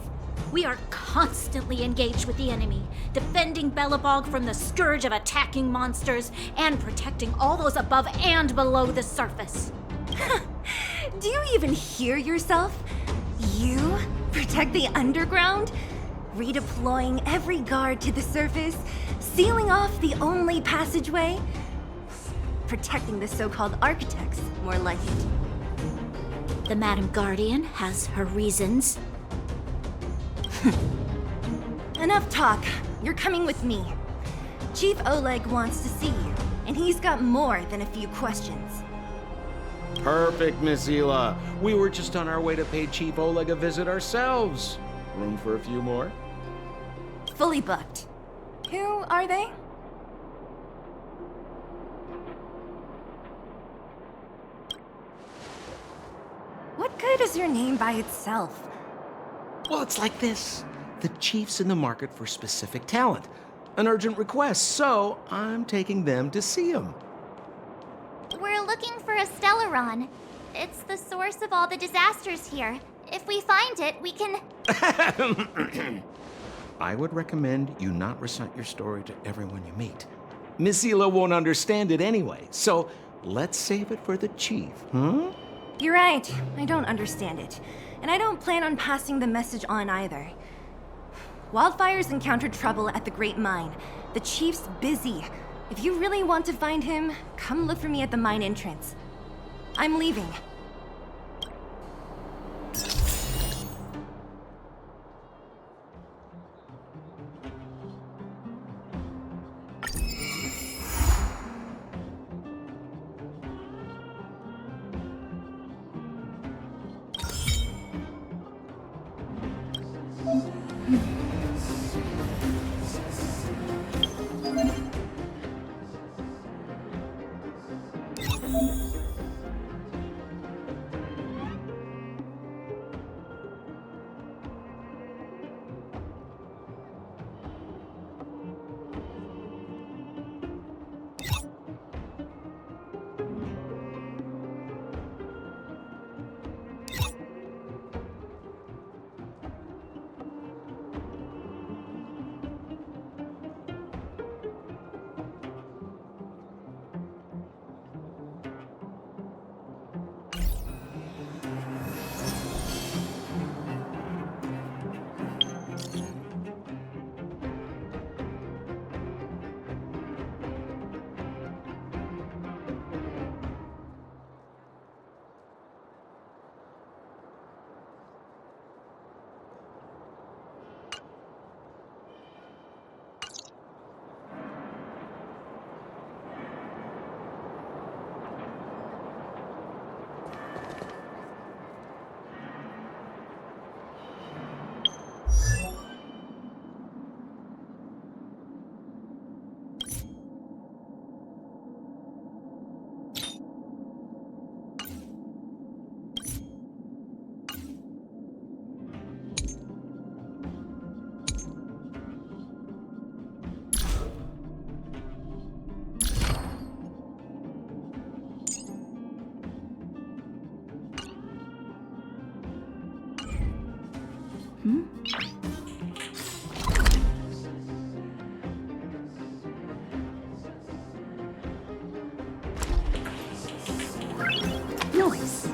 We are constantly engaged with the enemy, defending Belobog from the scourge of attacking monsters and protecting all those above and below the surface. Do you even hear yourself? You protect the underground? Redeploying every guard to the surface? Sealing off the only passageway? Protecting the so-called architects, more like it. The Madam Guardian has her reasons. Enough talk. You're coming with me. Chief Oleg wants to see you, and he's got more than a few questions. Perfect, Miss Hila. We were just on our way to pay Chief Oleg a visit ourselves. Room for a few more? Fully booked. Who are they? What good is your name by itself? Well, it's like this. The chief's in the market for specific talent. An urgent request, so I'm taking them to see him. We're looking for a Stellaron. It's the source of all the disasters here. If we find it, we can... I would recommend you not recite your story to everyone you meet. Miss Hila won't understand it anyway, so let's save it for the chief, huh? You're right. I don't understand it. And I don't plan on passing the message on either. Wildfire's encountered trouble at the Great Mine. The chief's busy. If you really want to find him, come look for me at the mine entrance. I'm leaving. Noise.